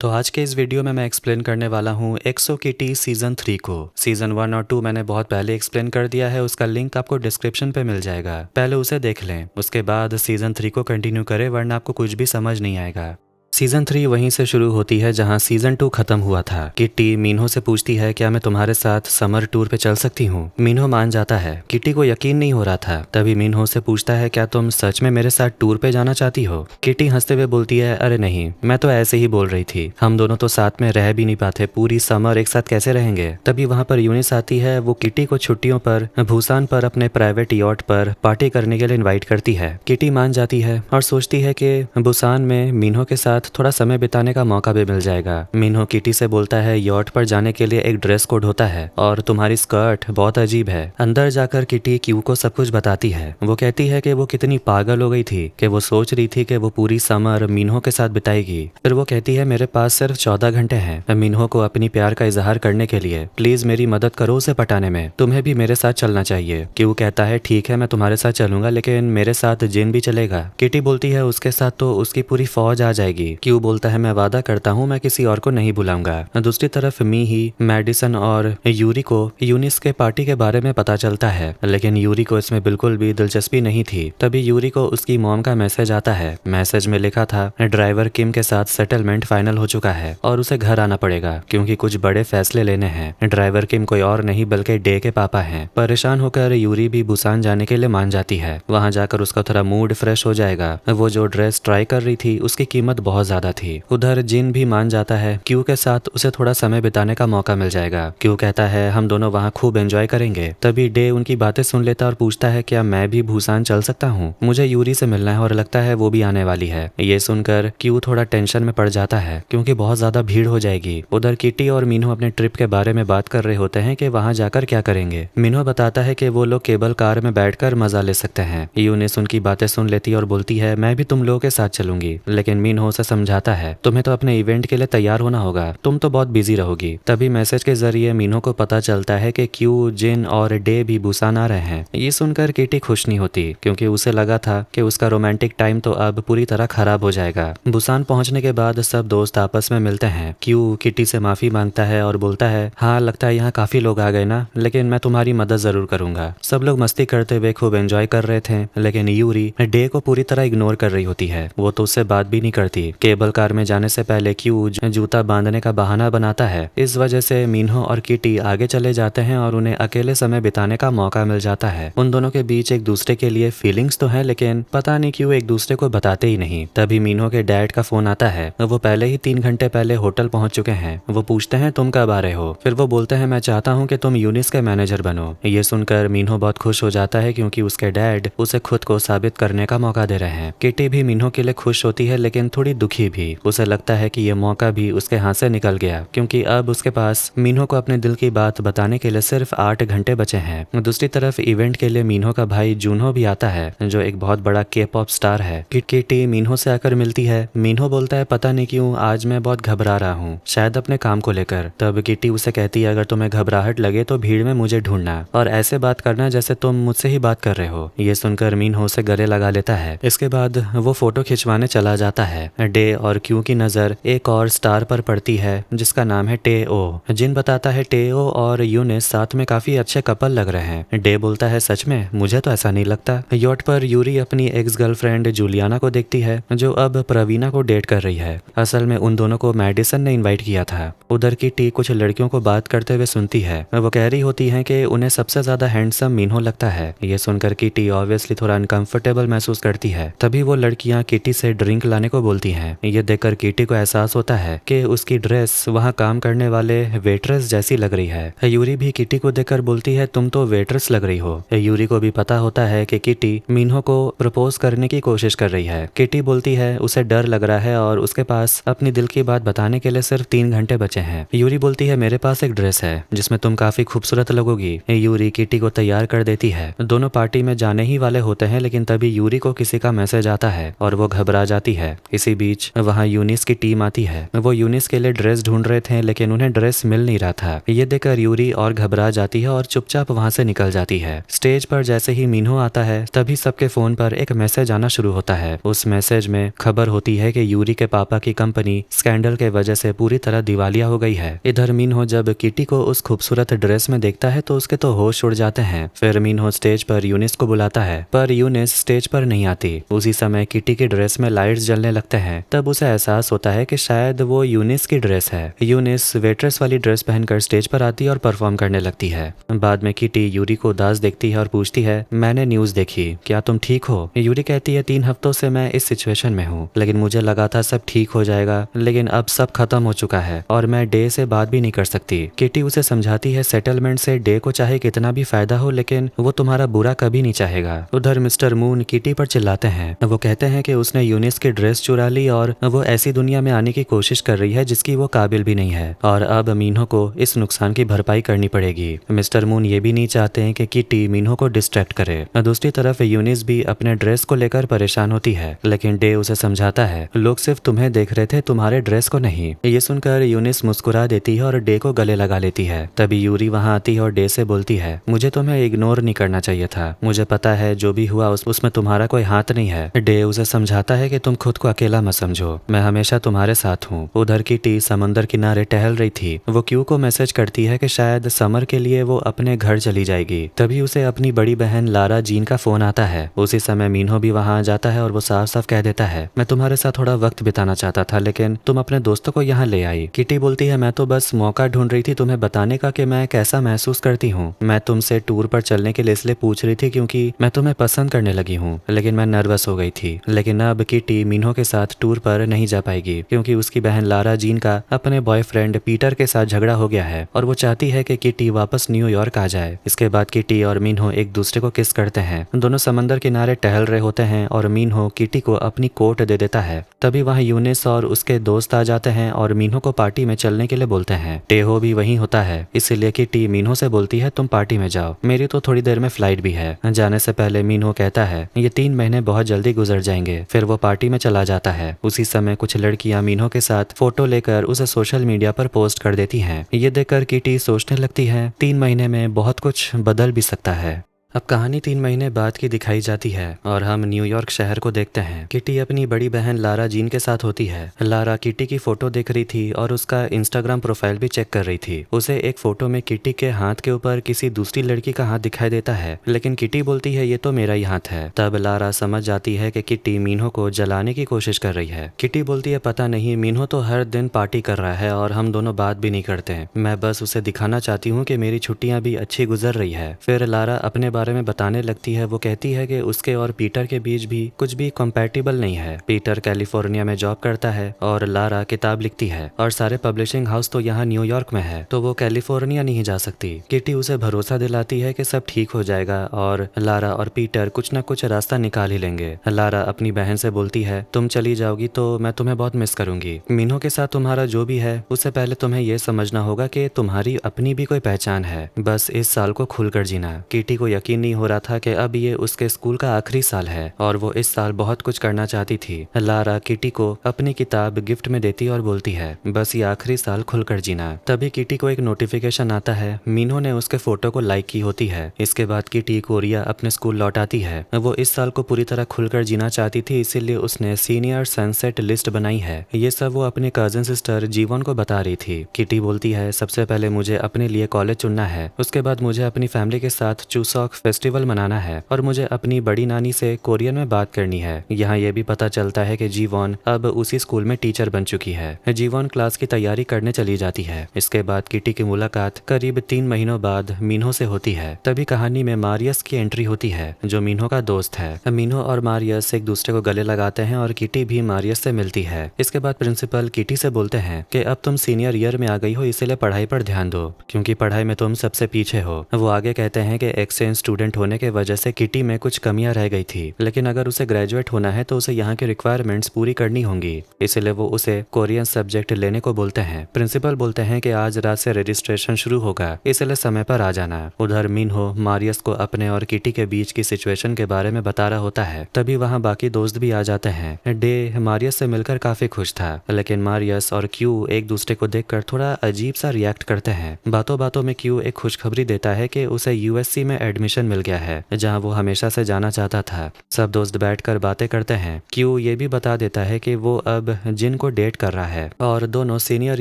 तो आज के इस वीडियो में मैं एक्सप्लेन करने वाला हूँ एक्सो किटी सीज़न 3 को। सीज़न 1 और 2 मैंने बहुत पहले एक्सप्लेन कर दिया है, उसका लिंक आपको डिस्क्रिप्शन पे मिल जाएगा, पहले उसे देख लें। उसके बाद सीज़न 3 को कंटिन्यू करें, वरना आपको कुछ भी समझ नहीं आएगा। सीज़न 3 वहीं से शुरू होती है जहां सीज़न 2 खत्म हुआ था। किटी मिन्हो से पूछती है, क्या मैं तुम्हारे साथ समर टूर पे चल सकती हूँ? मिन्हो मान जाता है। किटी को यकीन नहीं हो रहा था, तभी मिन्हो से पूछता है, क्या तुम सच में मेरे साथ टूर पे जाना चाहती हो? किटी हंसते हुए बोलती है, अरे नहीं, मैं तो ऐसे ही बोल रही थी, हम दोनों तो साथ में रह भी नहीं पाते, पूरी समर एक साथ कैसे रहेंगे? तभी वहाँ पर यूनिस आती है। वो किटी को छुट्टियों पर भूसान पर अपने प्राइवेट यॉट पर पार्टी करने के लिए इन्वाइट करती है। किटी मान जाती है और सोचती है कि बुसान में मिन्हो के साथ थोड़ा समय बिताने का मौका भी मिल जाएगा। मिन्हो किटी से बोलता है, यॉट पर जाने के लिए एक ड्रेस कोड होता है और तुम्हारी स्कर्ट बहुत अजीब है। अंदर जाकर किटी क्यू को सब कुछ बताती है। वो कहती है कि वो कितनी पागल हो गई थी कि वो सोच रही थी कि वो पूरी समर मिन्हो के साथ बिताएगी। फिर वो कहती है, मेरे पास सिर्फ 14 घंटे हैं मिन्हो को अपनी प्यार का इजहार करने के लिए, प्लीज मेरी मदद करो उसे पटाने में, तुम्हें भी मेरे साथ चलना चाहिए। क्यू कहता है, ठीक है मैं तुम्हारे साथ चलूंगा, लेकिन मेरे साथ जिन भी चलेगा। किटी बोलती है, उसके साथ तो उसकी पूरी फौज आ जाएगी। क्यू बोलता है, मैं वादा करता हूँ मैं किसी और को नहीं बुलाऊंगा। दूसरी तरफ मी ही मैडिसन और यूरी को यूनिस के पार्टी के बारे में पता चलता है, लेकिन यूरी को इसमें बिल्कुल भी दिलचस्पी नहीं थी। तभी यूरी को उसकी मॉम का मैसेज आता है। मैसेज में लिखा था, ड्राइवर किम के साथ सेटलमेंट फाइनल हो चुका है और उसे घर आना पड़ेगा क्योंकि कुछ बड़े फैसले लेने हैं। ड्राइवर किम कोई और नहीं बल्कि डे के पापा हैं। परेशान होकर यूरी भी बुसान जाने के लिए मान जाती है। वहां जाकर उसका थोड़ा मूड फ्रेश हो जाएगा। वो जो ड्रेस ट्राई कर रही थी उसकी कीमत बहुत ज्यादा थी। उधर जिन भी मान जाता है। क्यू के साथ उसे थोड़ा समय बिताने का मौका मिल जाएगा। क्यू कहता है, हम दोनों वहाँ खूब एंजॉय करेंगे। तभी डे उनकी बातें सुन लेता और पूछता है, क्या मैं भी भूसान चल सकता हूँ? मुझे यूरी से मिलना है और लगता है वो भी आने वाली है। ये सुनकर क्यू थोड़ा टेंशन में पड़ जाता है क्योंकि बहुत ज्यादा भीड़ हो जाएगी। उधर किटी और मिन्हो अपने ट्रिप के बारे में बात कर रहे होते हैं कि वहाँ जाकर क्या करेंगे। मिन्हो बताता है कि वो लोग केबल कार में बैठकर मजा ले सकते हैं। यूनिस उनकी बातें सुन लेती और बोलती है, मैं भी तुम लोगों के साथ चलूंगी, लेकिन मिन्हो उसे समझाता है, तुम्हें तो अपने इवेंट के लिए तैयार होना होगा, तुम तो बहुत बिजी रहोगी। तभी मैसेज के जरिए मिन्हो को पता चलता है कि क्यू, जिन और डे भी बुसान आ रहे हैं। ये सुनकर किटी खुश नहीं होती क्योंकि उसे लगा था कि उसका रोमांटिक टाइम तो अब पूरी तरह खराब हो जाएगा। बुसान पहुंचने के बाद सब दोस्त आपस में मिलते हैं। क्यू किटी से माफी मांगता है और बोलता है, हाँ लगता है यहाँ काफी लोग आ गए ना, लेकिन मैं तुम्हारी मदद जरूर करूंगा। सब लोग मस्ती करते हुए खूब एंजॉय कर रहे थे, लेकिन यूरी डे को पूरी तरह इग्नोर कर रही होती है। वो तो उससे बात भी नहीं करती। केबल कार में जाने से पहले क्यू जूता बांधने का बहाना बनाता है। इस वजह से मिन्हो और किटी आगे चले जाते हैं और उन्हें अकेले समय बिताने का मौका मिल जाता है। उन दोनों के बीच एक दूसरे के लिए फीलिंग्स तो है, लेकिन पता नहीं क्यों एक दूसरे को बताते ही नहीं। तभी मिन्हो के डैड का फोन आता है। वो पहले ही 3 घंटे पहले होटल पहुंच चुके हैं। वो पूछते हैं, तुम कब आ रहे हो? फिर वो बोलते हैं, मैं चाहता हूँ कि तुम यूनिस के मैनेजर बनो। ये सुनकर मिन्हो बहुत खुश हो जाता है क्योंकि उसके डैड उसे खुद को साबित करने का मौका दे रहे हैं। किटी भी मिन्हो के लिए खुश होती है, लेकिन थोड़ी दुखी भी। उसे लगता है कि ये मौका भी उसके हाथ से निकल गया क्योंकि अब उसके पास मिन्हो को अपने दिल की बात बताने के लिए सिर्फ 8 घंटे बचे हैं। दूसरी तरफ इवेंट के लिए मिन्हो का भाई जूनहो भी आता है, जो एक बहुत बड़ा के-पॉप स्टार है। किटी मिन्हो से आकर मिलती है। मिन्हो बोलता है, पता नहीं क्यों आज मैं बहुत घबरा रहा हूँ, शायद अपने काम को लेकर। तब किटी उसे कहती है, अगर तुम्हें घबराहट लगे तो भीड़ में मुझे ढूंढना और ऐसे बात करना जैसे तुम मुझसे ही बात कर रहे हो। ये सुनकर मिन्हो से गले लगा लेता है। इसके बाद वो फोटो खिंचवाने चला जाता है। डे और क्यू की नजर एक और स्टार पर पड़ती है जिसका नाम है टेओ। जिन बताता है, टेओ और यूनिस साथ में काफी अच्छे कपल लग रहे हैं। डे बोलता है, सच में? मुझे तो ऐसा नहीं लगता। यॉट पर यूरी अपनी एक्स गर्लफ्रेंड जूलियाना को देखती है, जो अब प्रवीणा को डेट कर रही है। असल में उन दोनों को मैडिसन ने इन्वाइट किया था। उधर की टी कुछ लड़कियों को बात करते हुए सुनती है। वो कह रही होती है कि उन्हें सबसे ज्यादा हैंडसम मिन्हो लगता है। ये सुनकर किटी ऑब्वियसली थोड़ा अनकंफर्टेबल महसूस करती है। तभी वो लड़कियां किटी से ड्रिंक लाने को बोलती हैं। ये देखकर किटी को एहसास होता है कि उसकी ड्रेस वहाँ काम करने वाले वेट्रेस जैसी लग रही है। यूरी भी किटी को देखकर बोलती है, तुम तो वेट्रेस लग रही हो। यूरी को भी पता होता है कि किटी मिन्हो को प्रपोज करने की कोशिश कर रही है। किटी बोलती है उसे डर लग रहा है और उसके पास अपनी दिल की बात बताने के लिए सिर्फ 3 घंटे बचे हैं। यूरी बोलती है, मेरे पास एक ड्रेस है जिसमें तुम काफी खूबसूरत लगोगी। यूरी किटी को तैयार कर देती है। दोनों पार्टी में जाने ही वाले होते हैं, लेकिन तभी यूरी को किसी का मैसेज आता है और वो घबरा जाती है। इसी बीच बीच वहाँ यूनिस की टीम आती है। वो यूनिस के लिए ड्रेस ढूंढ रहे थे लेकिन उन्हें ड्रेस मिल नहीं रहा था। ये देखकर यूरी और घबरा जाती है और चुपचाप वहाँ से निकल जाती है। स्टेज पर जैसे ही मीनहो आता है तभी सबके फोन पर एक मैसेज आना शुरू होता है। उस मैसेज में खबर होती है कि यूरी के पापा की कंपनी स्कैंडल के वजह से पूरी तरह दिवालिया हो गई है। इधर मीनहो जब किटी को उस खूबसूरत ड्रेस में देखता है तो उसके तो होश उड़ जाते हैं। फिर मीनहो स्टेज पर यूनिस को बुलाता है पर यूनिस स्टेज पर नहीं आती। उसी समय किटी की ड्रेस में लाइट्स जलने लगते हैं। तब उसे एहसास होता है कि शायद वो यूनिस की ड्रेस है। यूनिस वेट्रेस वाली ड्रेस पहनकर स्टेज पर आती है और परफॉर्म करने लगती है। बाद में किटी यूरी को उदास देखती है और पूछती है, मैंने न्यूज देखी, क्या तुम ठीक हो? यूरी कहती है, 3 हफ्तों से मैं इस सिचुएशन में हूँ, लेकिन मुझे लगा था सब ठीक हो जाएगा, लेकिन अब सब खत्म हो चुका है और मैं डे से बात भी नहीं कर सकती। किटी उसे समझाती है, सेटलमेंट से डे को चाहे कितना भी फायदा हो लेकिन वो तुम्हारा बुरा कभी नहीं चाहेगा। उधर मिस्टर मून किटी पर चिल्लाते हैं। वो कहते हैं कि उसने यूनिस की ड्रेस चुरा ली और वो ऐसी दुनिया में आने की कोशिश कर रही है जिसकी वो काबिल भी नहीं है और अब मीनहो को इस नुकसान की भरपाई करनी पड़ेगी। मिस्टर मून ये भी नहीं चाहते हैं कि किटी मीनहो को डिस्ट्रैक्ट करे। दूसरी तरफ यूनिस भी अपने ड्रेस को लेकर परेशान होती है लेकिन डे उसे समझाता है, लोग सिर्फ तुम्हें देख रहे थे, तुम्हारे ड्रेस को नहीं। ये सुनकर यूनिस मुस्कुरा देती है और डे को गले लगा लेती है। तभी यूरी वहाँ आती है और डे से बोलती है, मुझे तुम्हें इग्नोर नहीं करना चाहिए था, मुझे पता है जो भी हुआ उसमें तुम्हारा कोई हाथ नहीं है। डे उसे समझाता है कि तुम खुद को अकेला मत समझो, मैं हमेशा तुम्हारे साथ हूँ। उधर की टी समंदर किनारे टहल रही थी। वो क्यू को मैसेज करती है कि शायद समर के लिए वो अपने घर चली जाएगी। तभी उसे अपनी बड़ी बहन लारा जीन का फोन आता है। उसी समय मीनहो भी वहाँ आ जाता है और वो साफ साफ कह देता है, मैं तुम्हारे साथ थोड़ा वक्त बिताना चाहता था लेकिन तुम अपने दोस्तों को यहाँ ले आई। किटी बोलती है, मैं तो बस मौका ढूंढ रही थी तुम्हें बताने का कि मैं कैसा महसूस करती हूँ। मैं तुमसे टूर पर चलने के लिए इसलिए पूछ रही थी क्योंकि मैं तुम्हें पसंद करने लगी हूँ, लेकिन मैं नर्वस हो गई थी। लेकिन अब किटी मीनहो के साथ टूर पर नहीं जा पाएगी क्योंकि उसकी बहन लारा जीन का अपने बॉयफ्रेंड पीटर के साथ झगड़ा हो गया है और वो चाहती है कि किटी वापस न्यूयॉर्क आ जाए। इसके बाद किटी और मीनहो एक दूसरे को किस करते हैं। दोनों समंदर किनारे टहल रहे होते हैं और मीनहो किटी को अपनी कोट दे देता है। तभी वहाँ यूनिस और उसके दोस्त आ जाते हैं और मीनहो को पार्टी में चलने के लिए बोलते हैं। टेहो भी वहीं होता है, इसलिए किटी मीनहो से बोलती है, तुम पार्टी में जाओ, मेरी तो थोड़ी देर में फ्लाइट भी है। जाने से पहले मीनहो कहता है, ये 3 महीने बहुत जल्दी गुजर जाएंगे। फिर वो पार्टी में चला जाता है। उसी समय कुछ लड़कियां मीनहो के साथ फोटो लेकर उसे सोशल मीडिया पर पोस्ट कर देती हैं। ये देखकर किटी सोचने लगती है, 3 महीने में बहुत कुछ बदल भी सकता है। अब कहानी 3 महीने बाद की दिखाई जाती है और हम न्यूयॉर्क शहर को देखते हैं। किटी अपनी बड़ी बहन लारा जीन के साथ होती है। लारा किटी की फोटो देख रही थी और उसका इंस्टाग्राम प्रोफाइल भी चेक कर रही थी। उसे एक फोटो में किटी के हाथ के ऊपर किसी दूसरी लड़की का हाथ दिखाई देता है, लेकिन किटी बोलती है, ये तो मेरा ही हाथ है। तब लारा समझ जाती है कि किटी मीनहो को जलाने की कोशिश कर रही है। किटी बोलती है, पता नहीं, मीनहो तो हर दिन पार्टी कर रहा है और हम दोनों बात भी नहीं करते। मैं बस उसे दिखाना चाहती हूँ कि मेरी छुट्टियां भी अच्छी गुजर रही है। फिर लारा अपने बारे में बताने लगती है। वो कहती है कि उसके और पीटर के बीच भी कुछ भी कंपैटिबल नहीं है। पीटर कैलिफोर्निया में जॉब करता है और लारा किताब लिखती है और सारे पब्लिशिंग हाउस तो यहाँ न्यूयॉर्क में है, तो वो कैलिफोर्निया नहीं जा सकती। किटी उसे भरोसा दिलाती है कि सब ठीक हो जाएगा और लारा और पीटर कुछ न कुछ रास्ता निकाल ही लेंगे। लारा अपनी बहन से बोलती है, तुम चली जाओगी तो मैं तुम्हें बहुत मिस करूंगी। मीनहो के साथ तुम्हारा जो भी है उससे पहले तुम्हें यह समझना होगा कि तुम्हारी अपनी भी कोई पहचान है। बस इस साल को खुलकर जीना। किटी को यकीन नहीं हो रहा था कि अब ये उसके स्कूल का आखिरी साल है और वो इस साल बहुत कुछ करना चाहती थी। लारा किटी को अपनी किताब गिफ्ट में देती और बोलती है, बस ये आखिरी साल खुलकर जीना। तभी किटी को एक नोटिफिकेशन आता है। मीनहो ने उसके फोटो को लाइक की होती है। इसके बाद किटी कोरिया अपने स्कूल लौट आती है। वो इस साल को पूरी तरह खुलकर जीना चाहती थी, इसीलिए उसने सीनियर सनसेट लिस्ट बनाई है। ये सब वो अपने कजिन सिस्टर जीवन को बता रही थी। किटी बोलती है, सबसे पहले मुझे अपने लिए कॉलेज चुनना है, उसके बाद मुझे अपनी फैमिली के साथ चुसॉक फेस्टिवल मनाना है और मुझे अपनी बड़ी नानी से कोरियन में बात करनी है। यहाँ ये भी पता चलता है कि जीवॉन अब उसी स्कूल में टीचर बन चुकी है। जीवॉन क्लास की तैयारी करने चली जाती है। इसके बाद किटी की मुलाकात करीब 3 महीनों बाद मीनहो से होती है। तभी कहानी में मारियस की एंट्री होती है, जो मीनहो का दोस्त है। मीनहो और मारियस एक दूसरे को गले लगाते हैं और किटी भी मारियस से मिलती है। इसके बाद प्रिंसिपल किटी से बोलते हैं कि अब तुम सीनियर ईयर में आ गई हो, इसलिए पढ़ाई पर ध्यान दो, क्योंकि पढ़ाई में तुम सबसे पीछे हो। वो आगे कहते हैं कि एक्सचेंज स्टूडेंट होने के वजह से किटी में कुछ कमियां रह गई थी, लेकिन अगर उसे ग्रेजुएट होना है तो उसे यहाँ की रिक्वायरमेंट्स पूरी करनी होंगी, इसलिए वो उसे कोरियन सब्जेक्ट लेने को बोलते हैं। प्रिंसिपल बोलते हैं कि आज रात से रजिस्ट्रेशन शुरू होगा, इसलिए समय पर आ जाना। उधर मिन्हो मारियस को अपने और किटी के बीच की सिचुएशन के बारे में बता रहा होता है। तभी वहाँ बाकी दोस्त भी आ जाते हैं। डे मारियस से मिलकर काफी खुश था, लेकिन मारियस और क्यू एक दूसरे को देखकर थोड़ा अजीब सा रिएक्ट करते हैं। बातों बातों में क्यू एक खुशखबरी देता है कि उसे यूएससी में एडमिशन मिल गया है, जहाँ वो हमेशा से जाना चाहता था। सब दोस्त बैठकर बातें करते हैं। क्यू ये भी बता देता है कि वो अब जिन को डेट कर रहा है और दोनों सीनियर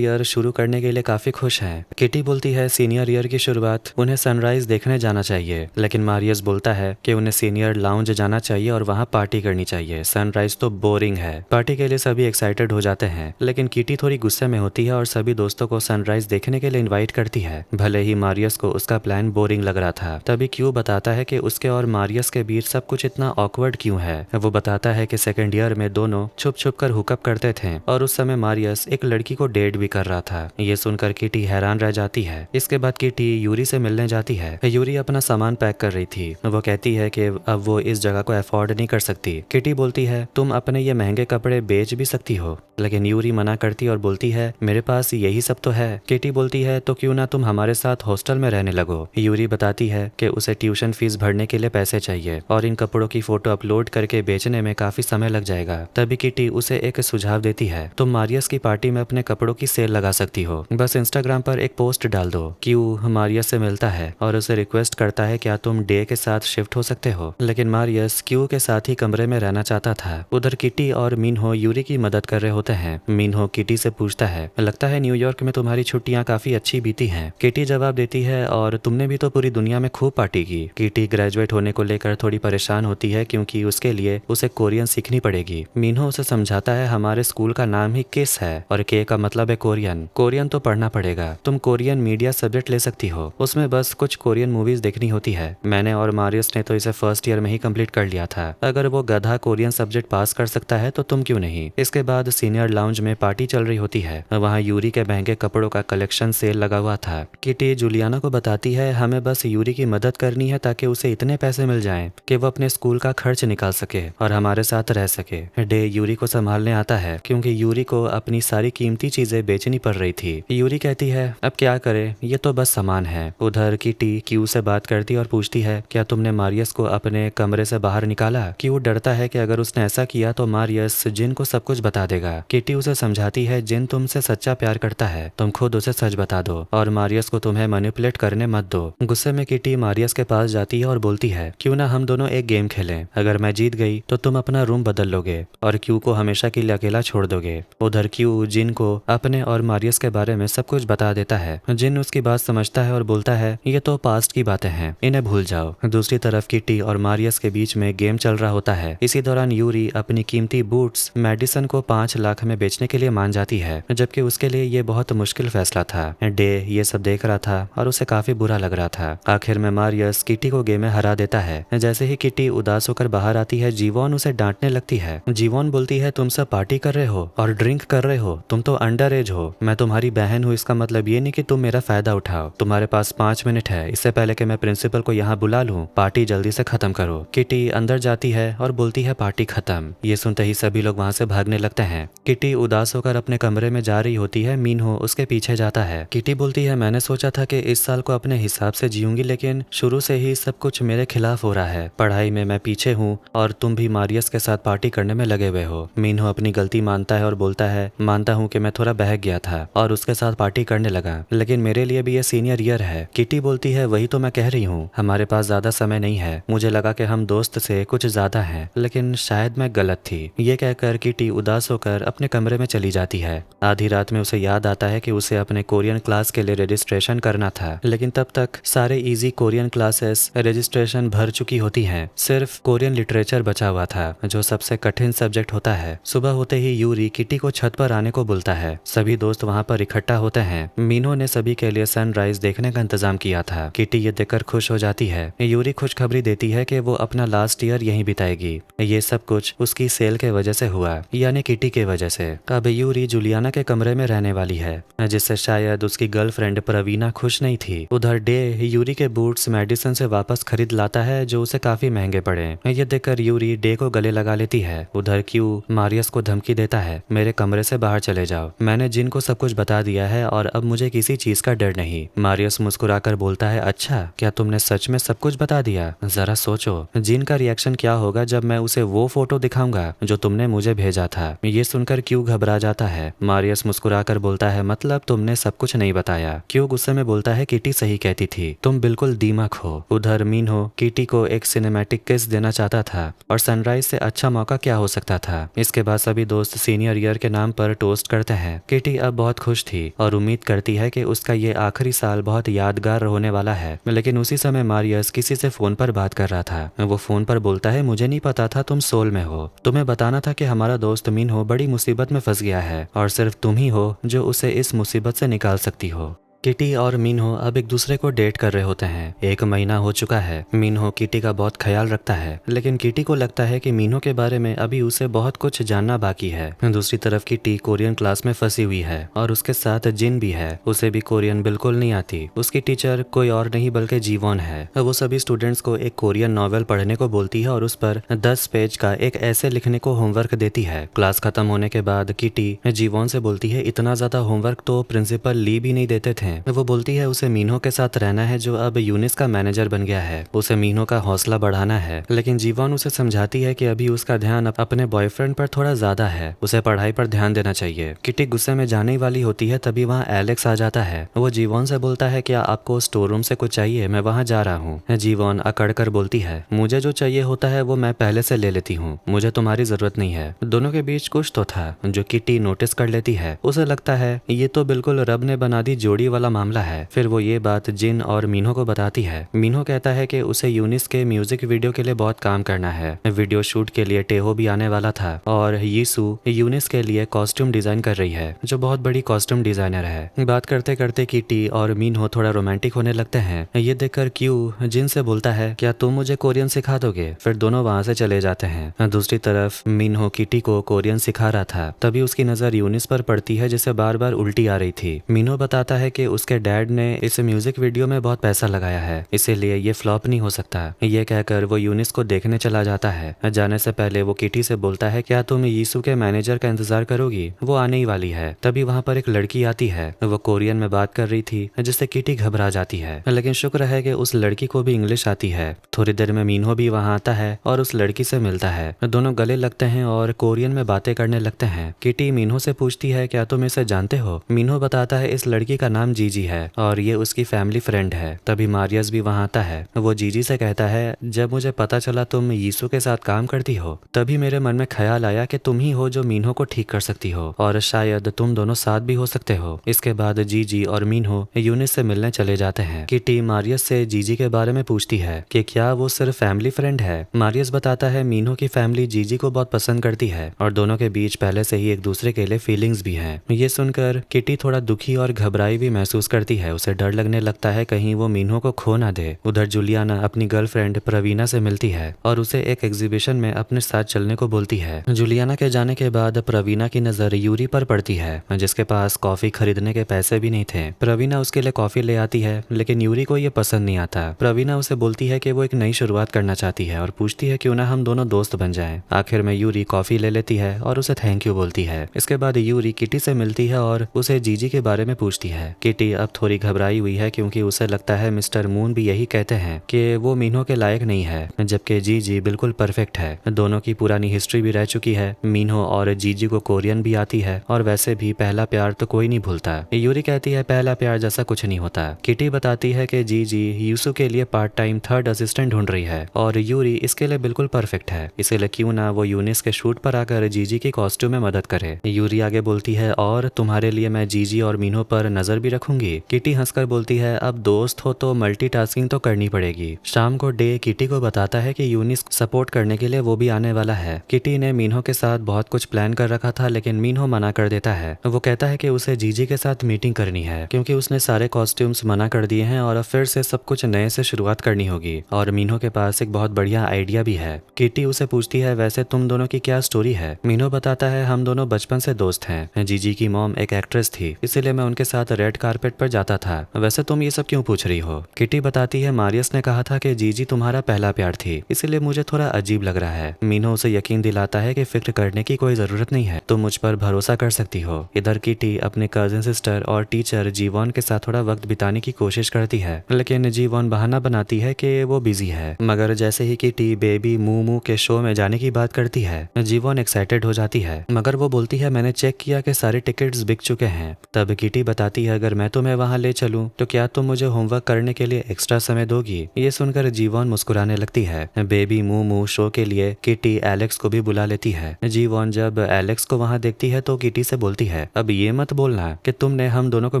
ईयर शुरू करने के लिए काफी खुश हैं। किटी बोलती है सीनियर ईयर की शुरुआत उन्हें सनराइज देखने जाना चाहिए, लेकिन मारियस बोलता है कि उन्हें सीनियर लाउंज जाना चाहिए और वहाँ पार्टी करनी चाहिए, सनराइज तो बोरिंग है। पार्टी के लिए सभी एक्साइटेड हो जाते हैं, लेकिन किटी थोड़ी गुस्से में होती है और सभी दोस्तों को सनराइज देखने के लिए इनवाइट करती है, भले ही मारियस को उसका प्लान बोरिंग लग रहा था। तभी क्यू बताता है कि उसके और मारियस के बीच सब कुछ इतना ऑकवर्ड क्यों है। वो बताता है कि सेकेंड ईयर में दोनों छुप छुप कर हुकअप करते थे और उस समय मारियस एक लड़की को डेट भी कर रहा था। ये सुनकर किटी हैरान रह जाती है। इसके बाद किटी यूरी से मिलने जाती है। यूरी अपना सामान पैक कर रही थी। वो कहती है कि अब वो इस जगह को अफोर्ड नहीं कर सकती। किटी बोलती है तुम अपने ये महंगे कपड़े बेच भी सकती हो, लेकिन यूरी मना करती और बोलती है मेरे पास यही सब तो है। किटी बोलती है तो क्यों ना तुम हमारे साथ हॉस्टल में रहने लगो। यूरी बताती है कि उसे ट्यूशन फीस भरने के लिए पैसे चाहिए और इन कपड़ों की फोटो अपलोड करके बेचने में काफी समय लग जाएगा। तभी किटी उसे एक सुझाव देती है, तुम मारियस की पार्टी में अपने कपड़ों की सेल लगा सकती हो, बस इंस्टाग्राम पर एक पोस्ट डाल दो। क्यू मारियस से मिलता है और उसे रिक्वेस्ट करता है क्या तुम डे के साथ शिफ्ट हो सकते हो, लेकिन मारियस क्यू के साथ ही कमरे में रहना चाहता था। उधर किटी और मिन्हो यूरी की मदद कर रहे होते हैं। मिन्हो किटी से पूछता है लगता है न्यूयॉर्क में तुम्हारी छुट्टियां काफी अच्छी बीती हैं। किटी जवाब देती है और तुमने भी तो पूरी दुनिया में खूब पार्टी की। किटी ग्रेजुएट होने को लेकर थोड़ी परेशान होती है क्योंकि उसके लिए उसे कोरियन सीखनी पड़ेगी। मिन्हो उसे समझाता है हमारे स्कूल का नाम ही किस है और के का मतलब है कोरियन, कोरियन तो पढ़ना पड़ेगा। तुम कोरियन मीडिया सब्जेक्ट ले सकती हो, उसमें बस कुछ कोरियन मूवीज देखनी होती है। मैंने और मारियस ने तो इसे फर्स्ट ईयर में ही कंप्लीट कर लिया था। अगर वो गधा कोरियन सब्जेक्ट पास कर सकता है तो तुम क्यों नहीं। इसके बाद सीनियर लाउंज में पार्टी चल रही होती है। वहाँ यूरी के महंगे कपड़ों का कलेक्शन सेल लगा हुआ था। किटी जूलियाना को बताती है हमें बस यूरी की मदद करनी है ताकि उसे इतने पैसे मिल जाएं कि वो अपने स्कूल का खर्च निकाल सके और हमारे साथ रह सके। डे यूरी को संभालने आता है क्योंकि यूरी को अपनी सारी कीमती चीजें बेचनी पड़ रही थी। यूरी कहती है अब क्या करे, ये तो बस सामान है। उधर किटी क्यू से बात करती और पूछती है क्या तुमने मारियस को अपने कमरे से बाहर निकाला। क्यू डरता है कि अगर उसने ऐसा किया तो मारियस जिन को सब कुछ बता देगा। किटी उसे समझाती है जिन तुमसे सच्चा प्यार करता है, तुम खुद उसे सच बता दो और मारियस को तुम्हें मैनिपुलेट करने मत दो। गुस्से में किटी मारियस के पास जाती है और बोलती है क्यों ना हम दोनों एक गेम खेलें, अगर मैं जीत गई तो तुम अपना रूम बदल लोगे और क्यू को हमेशा के लिए अकेला छोड़ दोगे। उधर क्यू जिन को अपने और मारियस के बारे में सब कुछ बता देता है। जिन उसकी बात समझता है और बोलता है ये तो पास्ट की बातें हैं, इन्हें भूल जाओ। दूसरी तरफ किटी और मारियस के बीच में गेम चल रहा होता है। इसी दौरान यूरी अपनी कीमती बूट्स मेडिसन को 5 लाख में बेचने के लिए मान जाती है, जबकि उसके लिए ये बहुत मुश्किल फैसला था। डे ये सब देख रहा था और उसे काफी बुरा लग रहा था। आखिर में मारियस किटी को गेम में हरा देता है। जैसे ही किटी उदास होकर बाहर आती है जीवोन उसे डांटने लगती है। जीवोन बोलती है तुम सब पार्टी कर रहे हो और ड्रिंक कर रहे हो, तुम तो अंडर एज हो। मैं तुम्हारी बहन हूँ, इसका मतलब ये नहीं कि तुम मेरा फायदा उठाओ। तुम्हारे पास 5 मिनट है, इससे पहले कि मैं प्रिंसिपल को यहाँ बुला लूँ, पार्टी जल्दी से खत्म करो। किटी अंदर जाती है और बोलती है पार्टी खत्म। ये सुनते ही सभी लोग वहाँ से भागने लगते हैं। किटी उदास होकर अपने कमरे में जा रही होती है। मिन्हो उसके पीछे जाता है। किटी बोलती है मैंने सोचा था कि इस साल को अपने हिसाब से जीऊंगी, लेकिन शुरू से ही सब कुछ मेरे खिलाफ हो रहा है। पढ़ाई में मैं पीछे हूँ और तुम भी मारियस के साथ पार्टी करने में लगे हुए हो। मिन्हो अपनी गलती मानता है और बोलता है मानता हूँ कि मैं थोड़ा बहक गया था और उसके साथ पार्टी करने लगा, लेकिन मेरे लिए भी ये सीनियर ईयर है। किटी बोलती है वही तो मैं कह रही हूँ, हमारे पास ज्यादा समय नहीं है। मुझे लगा कि हम दोस्त से कुछ ज्यादा हैं, लेकिन शायद मैं गलत थी। ये कहकर किटी उदास होकर अपने कमरे में चली जाती है। आधी रात में उसे याद आता है कि उसे अपने कोरियन क्लास के लिए रजिस्ट्रेशन करना था, लेकिन तब तक सारे इजी कोरियन क्लासेस रजिस्ट्रेशन भर चुकी होती हैं। सिर्फ कोरियन लिटरेचर बचा हुआ था, जो सबसे कठिन सब्जेक्ट होता है। सुबह होते ही यूरी किटी को छत पर आने को बोलता है। सभी दोस्त वहाँ पर इकट्ठा होते हैं। मीनो ने सभी के लिए सनराइज देखने का इंतजाम किया था। किटी ये देखकर खुश हो जाती है। यूरी खुशखबरी देती है कि वो अपना लास्ट ईयर यहीं बिताएगी। ये सब कुछ उसकी सेल के वजह से हुआ, यानी किटी के वजह से। अब यूरी जूलियाना के कमरे में रहने वाली है, जिससे शायद उसकी गर्लफ्रेंड प्रवीणा खुश नहीं थी। उधर डे यूरी के बूट्स मेडिसिन से वापस खरीद लाता है जो उसे काफी महंगे पड़े। ये देखकर यूरी डे को गले लगा लेती है। उधर क्यू मारियस को धमकी देता है, मेरे कमरे से बाहर चले जाओ, मैंने जिन को सब कुछ बता दिया है और अब मुझे किसी चीज का डर नहीं। मारियस मुस्कुराकर बोलता है, अच्छा क्या तुमने सच में सब कुछ बता दिया? जरा सोचो जिन का रिएक्शन क्या होगा जब मैं उसे वो फोटो दिखाऊंगा जो तुमने मुझे भेजा था। ये सुनकर क्यू घबरा जाता है। मारियस मुस्कुराकर बोलता है, मतलब तुमने सब कुछ नहीं बताया। क्यू गुस्से में बोलता है, किटी सही कहती थी, तुम बिल्कुल दीमक हो। उधर मिन्हो किटी को एक सिनेमैटिक किस देना चाहता था और सनराइज से अच्छा मौका क्या हो सकता था। इसके बाद सभी दोस्त सीनियर ईयर के नाम पर टोस्ट करते हैं। किटी अब बहुत खुश थी और उम्मीद करती है कि उसका ये आखिरी साल बहुत यादगार होने वाला है। लेकिन उसी समय मारियस किसी से फोन पर बात कर रहा था। वो फोन पर बोलता है, मुझे नहीं पता था तुम सोल में हो, तुम्हें बताना था कि हमारा दोस्त मिन्हो बड़ी मुसीबत में फंस गया है और सिर्फ तुम ही हो जो उसे इस मुसीबत से निकाल सकती हो। किटी और मिन्हो अब एक दूसरे को डेट कर रहे होते हैं। 1 महीना हो चुका है। मिन्हो किटी का बहुत ख्याल रखता है, लेकिन किटी को लगता है कि मिन्हो के बारे में अभी उसे बहुत कुछ जानना बाकी है। दूसरी तरफ किटी कोरियन क्लास में फंसी हुई है और उसके साथ जिन भी है। उसे भी कोरियन बिल्कुल नहीं आती। उसकी टीचर कोई और नहीं बल्कि जीवॉन है। वो सभी स्टूडेंट्स को एक कोरियन नॉवेल पढ़ने को बोलती है और उस पर 10 पेज का एक ऐसे लिखने को होमवर्क देती है। क्लास खत्म होने के बाद किटी जीवॉन से बोलती है, इतना ज्यादा होमवर्क तो प्रिंसिपल ली भी नहीं देते थे। वो बोलती है उसे मिन्हो के साथ रहना है जो अब यूनिस का मैनेजर बन गया है। उसे मिन्हो का हौसला बढ़ाना है, लेकिन जीवॉन उसे समझाती है कि अभी उसका ध्यान अपने बॉयफ्रेंड पर थोड़ा ज्यादा है, उसे पढ़ाई पर ध्यान देना चाहिए। किटी गुस्से में जाने वाली होती है, तभी वहाँ एलेक्स आ जाता है। वो जीवॉन से बोलता है, क्या आपको स्टोर रूम से कुछ चाहिए? मैं वहाँ जा रहा हूँ। जीवॉन अकड़ कर बोलती है, मुझे जो चाहिए होता है वो मैं पहले से ले लेती हूँ, मुझे तुम्हारी जरूरत नहीं है। दोनों के बीच कुछ तो था जो किटी नोटिस कर लेती है। उसे लगता है ये तो बिल्कुल रब ने बना दी जोड़ी वाला मामला है। फिर वो ये बात जिन और मिन्हो को बताती है। मिन्हो कहता है कि उसे यूनिस के म्यूजिक वीडियो के लिए बहुत काम करना है। वीडियो शूट के लिए टेहो भी आने वाला था और यीशु यूनिस के लिए कॉस्ट्यूम डिजाइन कर रही है, जो बहुत बड़ी कॉस्ट्यूम डिजाइनर है। बात करते करते किटी और मिन्हो थोड़ा रोमांटिक होने लगते हैं। ये देखकर क्यू जिन से बोलता है, क्या तुम मुझे कोरियन सिखा दोगे? फिर दोनों वहां से चले जाते हैं। दूसरी तरफ मिन्हो किटी को कोरियन सिखा रहा था, तभी उसकी नजर यूनिस पर पड़ती है जिसे बार बार उल्टी आ रही थी। मिन्हो बताता है कि उसके डैड ने इस म्यूजिक वीडियो में बहुत पैसा लगाया है, इसीलिए ये फ्लॉप नहीं हो सकता। ये कहकर वो यूनिस को देखने चला जाता है। जाने से पहले वो किटी से बोलता है, क्या तुम यीशु के मैनेजर का इंतजार करोगी? वो आने ही वाली है। तभी वहाँ पर एक लड़की आती है। वो कोरियन में बात कर रही थी जिससे किटी घबरा जाती है, लेकिन शुक्र है कि उस लड़की को भी इंग्लिश आती है। थोड़ी देर में मिन्हो भी वहाँ आता है और उस लड़की से मिलता है। दोनों गले लगते हैं और कोरियन में बातें करने लगते हैं। किटी मिन्हो से पूछती है, क्या तुम इसे जानते हो? मिन्हो बताता है, इस लड़की का नाम जीजी है और ये उसकी फैमिली फ्रेंड है। तभी मारियस भी वहाँ आता है। वो जीजी से कहता है, जब मुझे पता चला तुम यीशु के साथ काम करती हो, तभी मेरे मन में ख्याल आया कि तुम ही हो जो मिन्हो को ठीक कर सकती हो और शायद तुम दोनों साथ भी हो सकते हो। इसके बाद जीजी और मिन्हो यूनिस से मिलने चले जाते हैं। किटी मारियस से जीजी के बारे में पूछती है कि क्या वो सिर्फ फैमिली फ्रेंड है। मारियस बताता है, मिन्हो की फैमिली जीजी को बहुत पसंद करती है और दोनों के बीच पहले से ही एक दूसरे के लिए फीलिंग्स भी हैं। ये सुनकर किटी थोड़ा दुखी और घबराई भी महसूस करती है। उसे डर लगने लगता है कहीं वो मिन्हो को खो ना दे। उधर जुलियाना अपनी गर्लफ्रेंड प्रवीणा से मिलती है और उसे एक एग्जीबिशन में अपने साथ चलने को बोलती है। जुलियाना के जाने के बाद प्रवीणा की नजर यूरी पर पड़ती है, जिसके पास कॉफी खरीदने के पैसे भी नहीं थे। प्रवीणा उसके लिए कॉफी ले आती है, लेकिन यूरी को ये पसंद नहीं आता। प्रवीणा उसे बोलती है कि वो एक नई शुरुआत करना चाहती है और पूछती है क्यों ना हम दोनों दोस्त बन जाएं। आखिर में यूरी कॉफी ले लेती है और उसे थैंक यू बोलती है। इसके बाद यूरी किटी से मिलती है और उसे जीजी के बारे में पूछती है। किटी अब थोड़ी घबराई हुई है क्योंकि उसे लगता है मिस्टर मून भी यही कहते हैं कि वो मिन्हो के लायक नहीं है, जबकि जीजी बिल्कुल परफेक्ट है। दोनों की पुरानी हिस्ट्री भी रह चुकी है। मिन्हो और जीजी को कोरियन भी आती है और वैसे भी पहला प्यार तो कोई नहीं भूलता। यूरी कहती है पहला प्यार जैसा कुछ नहीं होता। किटी बताती है कि जीजी यूसु के लिए पार्ट टाइम 3rd असिस्टेंट ढूंढ रही है और यूरी इसके लिए बिल्कुल परफेक्ट है, इसीलिए क्यों ना वो यूनिस के शूट पर आकर जीजी की कॉस्ट्यूम में मदद करे। यूरी आगे बोलती है, और तुम्हारे लिए मैं जीजी और मिन्हो पर नजर भी रखूंगी। किटी हंसकर बोलती है, अब दोस्त हो तो मल्टीटास्किंग तो करनी पड़ेगी। शाम को डे किटी को बताता है कि यूनिस सपोर्ट करने के लिए वो भी आने वाला है। किटी ने मिन्हो के साथ बहुत कुछ प्लान कर रखा था, लेकिन मिन्हो मना कर देता है। वो कहता है कि उसे जीजी के साथ मीटिंग करनी है क्योंकि उसने सारे कॉस्ट्यूम्स मना कर दिए हैं और अब फिर से सब कुछ नए से शुरुआत करनी होगी। और मिन्हो के पास एक बहुत बढ़िया आइडिया भी है। किटी उसे पूछती है, वैसे तुम दोनों की क्या स्टोरी है? मिन्हो बताता है, हम दोनों बचपन से दोस्त हैं। जीजी की मॉम एक एक्ट्रेस थी, इसीलिए मैं उनके साथ रेड कारपेट पर जाता था। वैसे तुम ये सब क्यों पूछ रही हो? किटी बताती है मारियस ने कहा था कि जीजी तुम्हारा पहला प्यार थी, इसीलिए मुझे थोड़ा अजीब लग रहा है। मीनो उसे यकीन दिलाता है कि फिक्र करने की कोई जरूरत नहीं है, तुम मुझ पर भरोसा कर सकती हो। इधर किटी अपने कजिन सिस्टर और टीचर जीवॉन के साथ थोड़ा वक्त बिताने की कोशिश करती है, लेकिन जीवॉन बहाना बनाती है कि वो बिजी है। मगर जैसे ही किटी बेबी मूमू के शो में जाने की बात करती है, जीवॉन एक्साइटेड हो जाती है, मगर वो बोलती है मैंने चेक किया कि सारे टिकट्स बिक चुके हैं। तब किटी बताती है अगर मैं तुम्हें वहां ले चलूं तो क्या तुम मुझे होमवर्क करने के लिए एक्स्ट्रा समय दोगी? ये सुनकर जीवॉन मुस्कुराने लगती है। बेबी मूमू शो के लिए किटी एलेक्स को भी बुला लेती है। जीवॉन जब एलेक्स को वहां देखती है तो किटी से बोलती है अब ये मत बोलना कि तुमने हम दोनों को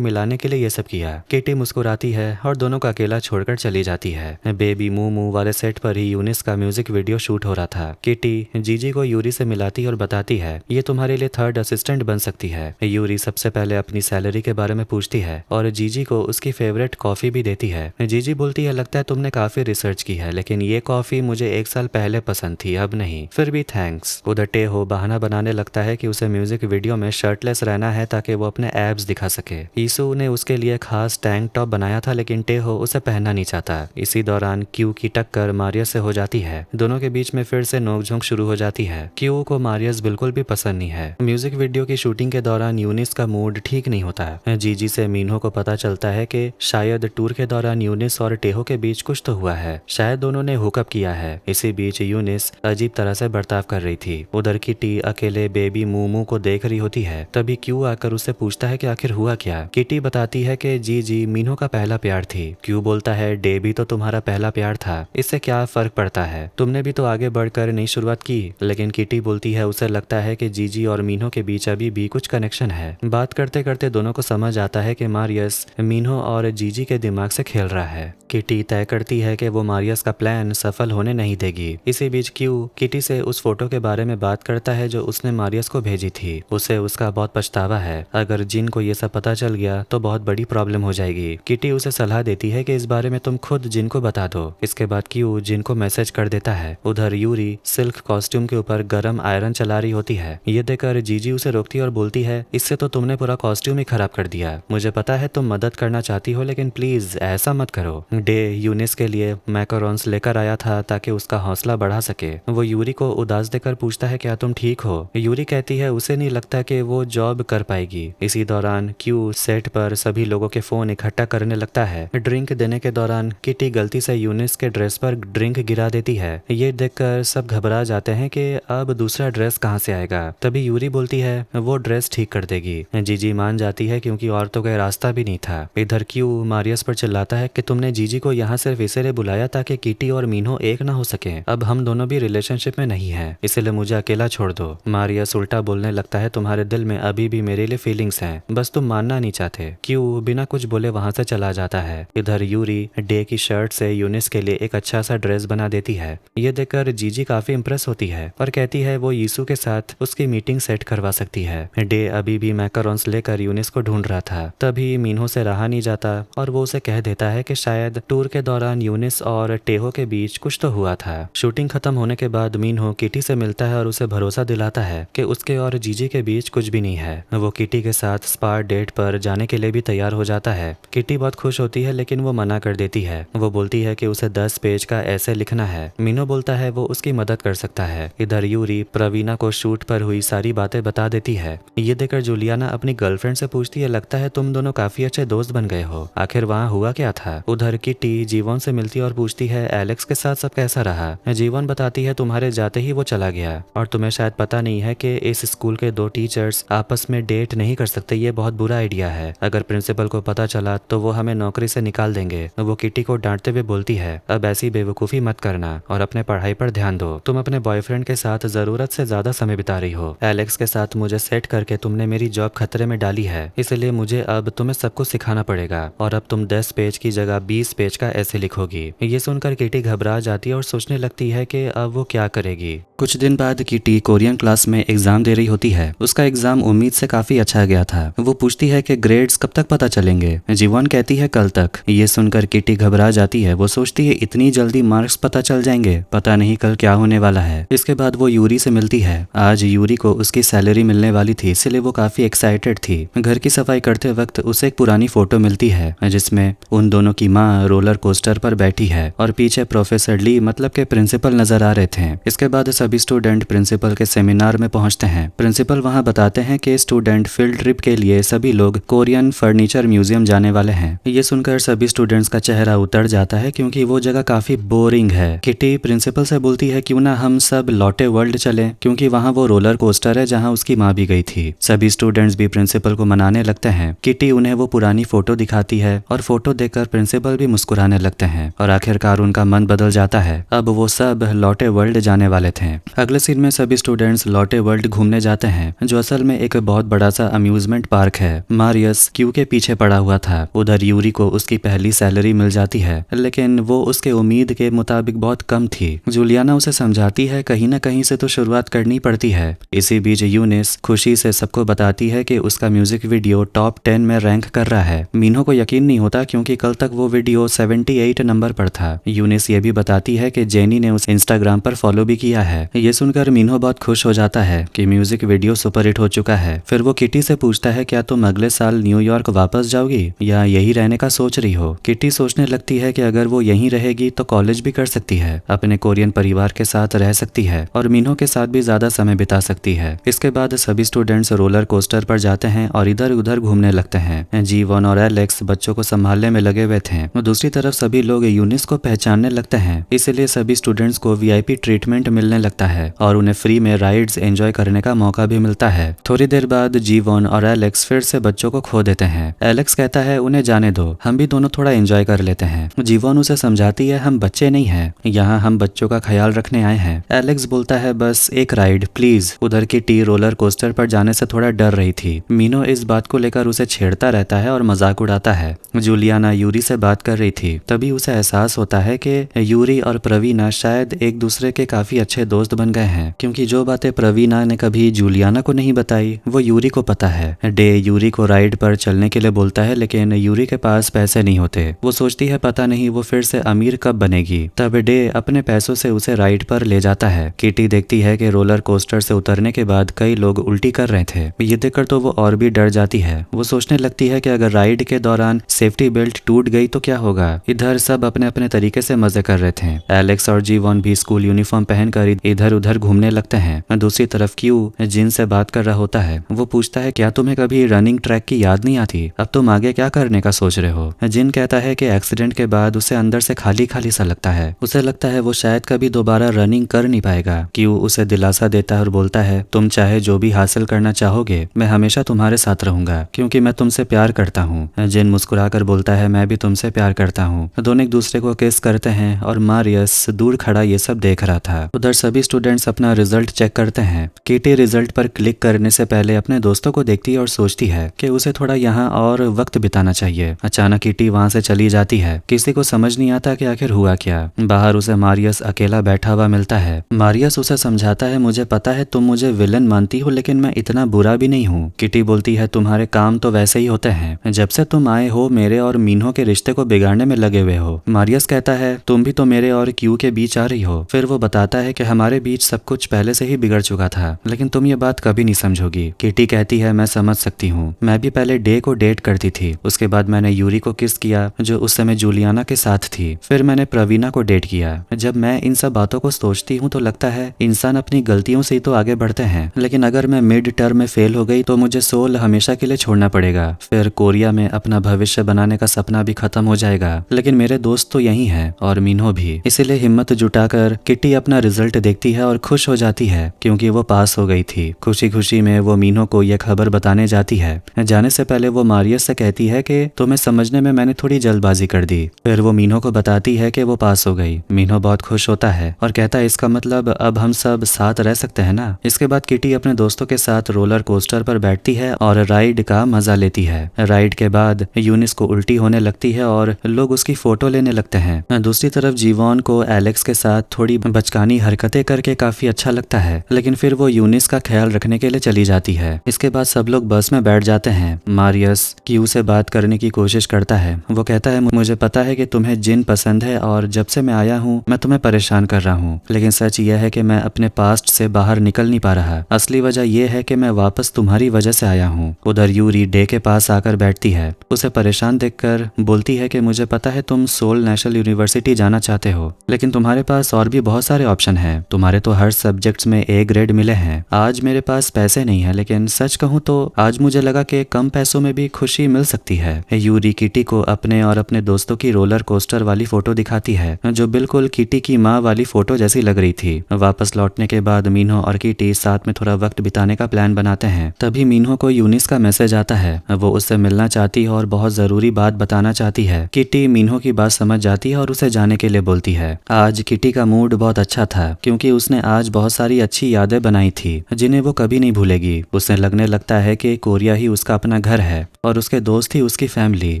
मिलाने के लिए ये सब किया। किटी मुस्कुराती है और दोनों को अकेला छोड़कर चली जाती है। बेबी मूमू वाले सेट पर ही यूनिस का म्यूजिक वीडियो शूट हो रहा था। किटी जीजी को यूरी से मिलाती और बताती है ये तुम्हारे लिए थर्ड असिस्टेंट बन सकती है। यूरी सबसे पहले अपनी सैलरी के बारे में पूछती है और जीजी को उसकी फेवरेट कॉफी भी देती है। जीजी बोलती है लगता है तुमने काफी रिसर्च की है, लेकिन ये कॉफी मुझे 1 साल पहले पसंद थी, अब नहीं, फिर भी थैंक्स। उधर टेहो बहाना बनाने लगता है कि उसे म्यूजिक वीडियो में शर्टलेस रहना है ताकि वो अपने एब्स दिखा सके। ईसू ने उसके लिए खास टैंक टॉप बनाया था, लेकिन टेहो उसे पहनना नहीं चाहता। इसी दौरान क्यू की टक्कर मारियस से हो जाती है। दोनों के बीच में फिर से नोकझोंक शुरू हो जाती है। क्यू को मारियस बिल्कुल भी पसंद नहीं है। म्यूजिक वीडियो की शूटिंग के दौरान यूनिस का मूड ठीक नहीं होता। जीजी से मीनहो को पता चलता है कि शायद टूर के दौरान यूनिस और टेहो के बीच कुछ तो हुआ है, शायद दोनों ने हुकअप किया है। इसी बीच यूनिस अजीब तरह से बर्ताव कर रही थी। उधर किटी अकेले बेबी मूमू को देख रही होती है। तभी क्यू आकर उससे पूछता है कि आखिर हुआ क्या। किटी बताती है कि जीजी मीनहो का पहला प्यार थी। क्यू बोलता है डे भी तो तुम्हारा पहला प्यार था, इससे क्या फर्क पड़ता है, तुमने भी तो आगे बढ़कर नई शुरुआत की। लेकिन किटी बोलती है उसे लगता है कि जीजी और मीनहो के बीच अभी भी कुछ कनेक्शन है। बात करते करते दोनों को समझ आता है कि मारियस मीनहो और जीजी के दिमाग से खेल रहा है। किटी तय करती है कि वो मारियस का प्लान सफल होने नहीं देगी। इसी बीच क्यू किटी से उस फोटो के बारे में बात करता है जो उसने मारियस को भेजी थी। उसे उसका बहुत पछतावा है, अगर जिन को ये सब पता चल गया तो बहुत बड़ी प्रॉब्लम हो जाएगी। किटी उसे सलाह देती है कि इस बारे में तुम खुद जिन को बता दो। इसके बाद क्यू जिन को मैसेज कर देता है। उधर यूरी सिल्क कॉस्ट्यूम के ऊपर गर्म आयरन चला रही होती है। ये देखकर जीजी उसे रोकती और बोलती है इससे तो तुमने पूरा कॉस्ट्यूम ही खराब कर दिया। मुझे पता है तुम मदद करना चाहती हो, लेकिन प्लीज ऐसा मत करो। डे यूनिस के लिए मैकरोन्स लेकर आया था ताकि उसका हौसला बढ़ा सके। वो यूरी को उदास देकर पूछता है क्या तुम ठीक हो? यूरी कहती है उसे नहीं लगता कि वो जॉब कर पाएगी। इसी दौरान क्यू सेट पर सभी लोगों के फोन इकट्ठा करने लगता है। ड्रिंक देने के दौरान किटी गलती से यूनिस के ड्रेस पर ड्रिंक गिरा देती है। ये देखकर सब घबरा जाते हैं कि अब दूसरा ड्रेस कहाँ से आएगा। तभी यूरी बोलती है वो ड्रेस ठीक कर देगी। जीजी मान जाती है क्योंकि और तो कोई रास्ता भी नहीं था। इधर क्यू मारियस पर चिल्लाता है कि तुमने जीजी को यहाँ सिर्फ इसीलिए बुलाया ताकि किटी और मीनहो एक ना हो सके। अब हम दोनों भी रिलेशनशिप में नहीं है, इसलिए मुझे अकेला छोड़ दो। मारियस उल्टा बोलने लगता है तुम्हारे दिल में अभी भी मेरे लिए फीलिंग्स हैं, बस तुम मानना नहीं चाहते। क्यू बिना कुछ बोले वहां से चला जाता है। इधर यूरी डे की शर्ट से यूनिस के लिए एक अच्छा सा ड्रेस बना देती है। ये देखकर जीजी काफी इंप्रेस होती है और कहती है वो यीशु के साथ उसकी मीटिंग सेट करवा सकती है। डे अभी भी मैकरोन्स लेकर यूनिस को ढूंढ रहा था। तभी मीनहो से रहा नहीं जाता और वो उसे कह देता है कि शायद टूर के दौरान यूनिस और टेहो के बीच कुछ तो हुआ था। शूटिंग खत्म होने के बाद मीनहो किटी से मिलता है और उसे भरोसा दिलाता है कि उसके और जीजी के बीच कुछ भी नहीं है। वो किटी के साथ स्पा डेट पर जाने के लिए भी तैयार हो जाता है। किटी बहुत खुश होती है लेकिन वो मना कर देती है। वो बोलती है कि उसे 10 पेज का ऐसे लिखना है। मीनो बोलता है वो उसकी मदद कर सकता है। इधर यूरी प्रवीणा को शूट पर हुई सारी बातें बता देती है। ये देखकर जूलियाना अपनी गर्लफ्रेंड से पूछती है लगता है तुम दोनों काफी अच्छे दोस्त बन गए हो, आखिर वहाँ हुआ क्या था? उधर किटी जीवन से मिलती और पूछती है एलेक्स के साथ सब कैसा रहा? जीवन बताती है तुम्हारे जाते ही वो चला गया और तुम्हें शायद पता नहीं है कि इस स्कूल के 2 टीचर्स आपस में डेट नहीं कर सकते, ये बहुत बुरा आइडिया है। अगर प्रिंसिपल को पता चला तो वो हमें नौकरी से निकाल देंगे। वो किटी को डांटते हुए बोलती है अब ऐसी बेवकूफी मत करना और अपने पढ़ाई पर ध्यान दो। तुम अपने बॉयफ्रेंड के साथ जरूरत से ज्यादा समय बिता रही हो। एलेक्स के साथ मुझे सेट करके तुमने मेरी जॉब खतरे में डाली है, इसलिए मुझे अब तुम्हें सब कुछ सिखाना पड़ेगा और अब तुम 10 पेज की जगह 20 पेज का ऐसे लिखोगी। ये सुनकर किटी घबरा जाती है और सोचने लगती है कि अब वो क्या करेगी। कुछ दिन बाद किटी कोरियन क्लास में एग्जाम दे रही होती है। उसका एग्जाम उम्मीद से काफी अच्छा गया था। वो पूछती है कि ग्रेड्स कब तक पता चलेंगे? जीवन कहती है कल तक। ये सुनकर किटी घबरा जाती है। वो सोचती है इतनी जल्दी मार्क्स पता चल जाएंगे, पता नहीं कल क्या होने वाला है। इसके बाद वो यूरी से मिलती है। आज यूरी को उसकी सैलरी मिलने वाली थी, इसलिए वो काफी एक्साइटेड थी। घर की सफाई करते वक्त वक्त उसे एक पुरानी फोटो मिलती है जिसमें उन दोनों की माँ रोलर कोस्टर पर बैठी है और पीछे प्रोफेसर ली मतलब के प्रिंसिपल नजर आ रहे थे। इसके बाद सभी स्टूडेंट प्रिंसिपल के सेमिनार में पहुंचते हैं। प्रिंसिपल वहां बताते हैं कि स्टूडेंट फील्ड ट्रिप के लिए सभी लोग कोरियन फर्नीचर म्यूजियम जाने वाले हैं। ये सुनकर सभी स्टूडेंट्स का चेहरा उतर जाता है क्योंकि वो जगह काफी बोरिंग है। किटी प्रिंसिपल से बोलती है क्यों ना हम सब लॉटे वर्ल्ड चले, क्योंकि वहाँ वो रोलर कोस्टर है जहाँ उसकी माँ भी गई थी। सभी स्टूडेंट्स भी प्रिंसिपल को मनाने लगते हैं। किटी उन्हें वो पुरानी फोटो दिखाती है और फोटो देखकर प्रिंसिपल भी मुस्कुराने लगते हैं और आखिरकार उनका मन बदल जाता है। अब वो सब लॉटे वर्ल्ड जाने वाले थे। अगले सीन में सभी स्टूडेंट्स लॉटे वर्ल्ड घूमने जाते हैं जो असल में एक बहुत बड़ा सा अम्यूजमेंट पार्क है। मारियस क्यू के पीछे पड़ा हुआ था। उधर यूरी को उसकी पहली सैलरी मिल जाती है लेकिन वो उसके उम्मीद के मुताबिक बहुत कम थी। जूलियाना उसे समझाती है कहीं ना कहीं से तो शुरुआत करनी पड़ती है। इसी बीच यूनिस खुशी से सबको बताती है कि उसका म्यूजिक वीडियो टॉप 10 में रैंक कर रहा है। मीनहो को यकीन नहीं होता क्योंकि कल तक वो वीडियो 78 नंबर पर था। यूनिस ये भी बताती है कि जेनी ने उसे इंस्टाग्राम पर फॉलो भी किया है। ये सुनकर मीनहो बहुत खुश हो जाता है कि म्यूजिक वीडियो सुपरहिट हो चुका है। फिर वो किटी से पूछता है क्या तुम अगले साल न्यूयॉर्क वापस जाओगी या यही रहने का सोच रही हो। किटी सोचने लगती है कि अगर वो यहीं रहेगी तो कॉलेज भी कर सकती है, अपने कोरियन परिवार के साथ रह सकती है और मीनहो के साथ भी ज्यादा समय बिता सकती है। इसके बाद सभी स्टूडेंट्स रोलर कोस्टर पर जाते हैं और इधर उधर घूमने लगते हैं। जीवन और एलेक्स बच्चों को संभालने में लगे हुए थे। दूसरी तरफ सभी लोग यूनिस को पहचानने लगते हैं, इसलिए सभी स्टूडेंट्स को वीआईपी ट्रीटमेंट मिलने लगता है और उन्हें फ्री में राइड्स एंजॉय करने का मौका भी मिलता है। थोड़ी देर बाद जीवन और एलेक्स फिर से बच्चों को खो देते हैं। एलेक्स कहता है उन्हें जाने दो, हम भी दोनों थोड़ा एंजॉय कर लेते हैं। जीवन उसे समझाती है हम बच्चे नहीं हैं, यहाँ हम बच्चों का ख्याल रखने आए हैं। एलेक्स बोलता है बस एक राइड प्लीज। उधर की टी रोलर कोस्टर पर जाने से थोड़ा डर रही थी। मीनो इस बात को लेकर उसे छेड़ता रहता है और मजाक उड़ाता है। जूलियाना यूरी से बात कर रही थी, तभी उसे एहसास होता है कि यूरी और प्रवीणा शायद एक दूसरे के काफी अच्छे दोस्त बन गए हैं, क्योंकि जो बातें प्रवीणा ने कभी जूलियाना को नहीं बताई वो यूरी को पता है। डे यूरी को राइड पर चलने के लिए बोलता है लेकिन यूरी के पास पैसे नहीं होते। वो सोचती है पता नहीं वो फिर से अमीर कब बनेगी। तब डे अपने पैसों से उसे राइड पर ले जाता है। किटी देखती है कि रोलर कोस्टर से उतरने के बाद कई लोग उल्टी कर रहे थे। ये देखकर तो वो और भी डर जाती है। वो सोचने लगती है कि अगर राइड के दौरान सेफ्टी बेल्ट टूट गई तो क्या होगा। इधर सब अपने अपने तरीके से मजे कर रहे थे। एलेक्स और जीवन भी स्कूल यूनिफॉर्म पहनकर इधर उधर घूमने लगते हैं। दूसरी तरफ क्यू जिन से बात कर रहा होता है। वो पूछता है क्या तुम्हें कभी रनिंग ट्रैक की याद नहीं आती, अब तुम आगे क्या करने का सोच रहे हो। जिन कहता है कि एक्सीडेंट के बाद उसे अंदर से खाली खाली सा लगता है। उसे लगता है वो शायद कभी दोबारा रनिंग कर नहीं पाएगा। क्यू उसे दिलासा देता है और बोलता है तुम चाहे जो भी हासिल करना चाहोगे मैं हमेशा तुम्हारे साथ रहूंगा क्योंकि मैं तुमसे प्यार करता हूँ। जिन मुस्कुराकर बोलता है मैं भी तुमसे प्यार करता हूँ। दोनों एक दूसरे को किस करते हैं और मारियस दूर खड़ा ये सब देख रहा था। उधर सभी स्टूडेंट्स अपना रिजल्ट चेक करते हैं। किटी रिजल्ट पर क्लिक करने से पहले अपने दोस्तों को देखती है और सोचती है कि उसे थोड़ा यहाँ और वक्त बिताना चाहिए। अचानक किटी वहां से चली जाती है। किसी को समझ नहीं आता कि आखिर हुआ क्या। बाहर उसे मारियस अकेला बैठा हुआ मिलता है। मारियस उसे समझाता है मुझे पता है तुम मुझे विलन मानती हो लेकिन मैं इतना बुरा भी नहीं हूँ। किटी बोलती है तुम्हारे काम तो वैसे ही होते हैं, जब से तुम आए हो मेरे और मीनहो के रिश्ते को बिगाड़ने में लगे हुए हो। मारियस कहता है तुम भी तो मेरे और क्यू के बीच आ रही हो। फिर वो बताता है कि हमारे बीच सब कुछ पहले से ही बिगड़ चुका था लेकिन तुम ये बात कभी नहीं समझोगी। किटी कहती है मैं समझ सकती हूँ, मैं भी पहले डे को डेट करती थी, उसके बाद मैंने यूरी को किस किया जो उस समय जूलियाना के साथ थी, फिर मैंने प्रवीणा को डेट किया। जब मैं इन सब बातों को सोचती हूँ तो लगता है इंसान अपनी गलतियों से ही तो आगे बढ़ते हैं, लेकिन अगर मैं मिड टर्म में फेल हो गई तो मुझे सोल हमेशा के लिए छोड़ना पड़ेगा। फिर कोरिया में अपना भविष्य बनाने का सपना भी खत्म हो जाएगा, लेकिन मेरे दोस्त तो यही हैं और मीनहो भी। इसीलिए हिम्मत जुटाकर किटी अपना रिजल्ट देखती है और खुश हो जाती है क्योंकि वो पास हो गई थी। खुशी खुशी में वो मीनहो को यह खबर बताने जाती है। जाने से पहले वो मारियस से कहती है कि तुम्हें समझने में मैंने थोड़ी जल्दबाजी कर दी। फिर वो मीनहो को बताती है कि वो पास हो गई। मीनहो बहुत खुश होता है और कहता है इसका मतलब अब हम सब साथ रह सकते हैं ना। इसके बाद किटी अपने दोस्तों के साथ रोलर कोस्टर पर बैठती है और राइड का मजा लेती है। राइड के बाद यूनिस को उल्टी होने लगती है और लोग उसकी फोटो लेने लगते हैं। दूसरी तरफ जीवन को एलेक्स के साथ थोड़ी बचकानी हरकतें करके काफी अच्छा लगता है, लेकिन फिर वो यूनिस का ख्याल रखने के लिए चली जाती है। इसके बाद सब लोग बस में बैठ जाते हैं। मारियस क्यू से बात करने की कोशिश करता है। वो कहता है मुझे पता है कि तुम्हें जिन पसंद है और जब से मैं आया हूँ मैं तुम्हें परेशान कर रहा हूँ, लेकिन सच यह है कि मैं अपने पास्ट से बाहर निकल नहीं पा रहा। असली वजह यह है कि मैं वापस तुम्हारी वजह से आया हूँ। उधर यूरी डे के पास आकर बैठती है। उसे परेशान देखकर बोलती है कि मुझे पता है तुम सोल नेशनल यूनिवर्सिटी जाना चाहते हो, लेकिन तुम्हारे पास और भी बहुत सारे ऑप्शन हैं। तुम्हारे तो हर सब्जेक्ट्स में ए ग्रेड मिले हैं। आज मेरे पास पैसे नहीं है, लेकिन सच कहूँ तो आज मुझे लगा कि कम पैसों में भी खुशी मिल सकती है। यूरी किटी को अपने और अपने दोस्तों की रोलर कोस्टर वाली फोटो दिखाती है, जो बिल्कुल किटी की माँ वाली फोटो जैसी लग रही थी। वापस लौटने के बाद मीनहो और किटी साथ में थोड़ा वक्त बिताने का प्लान बनाते हैं। तभी मीनहो को यूनिस का मैसेज आता है। वो उससे मिलना चाहती है और बहुत जरूरी बात बताना चाहती है। किटी मीनहो की बात समझ जाती है और उसे जाने के लिए बोलती है। आज किटी का मूड बहुत अच्छा था, क्योंकि उसने आज बहुत सारी अच्छी यादें बनाई थी जिन्हें वो कभी नहीं भूलेगी। उसे लगने लगता है कि कोरिया ही उसका अपना घर है और उसके दोस्त ही उसकी फैमिली,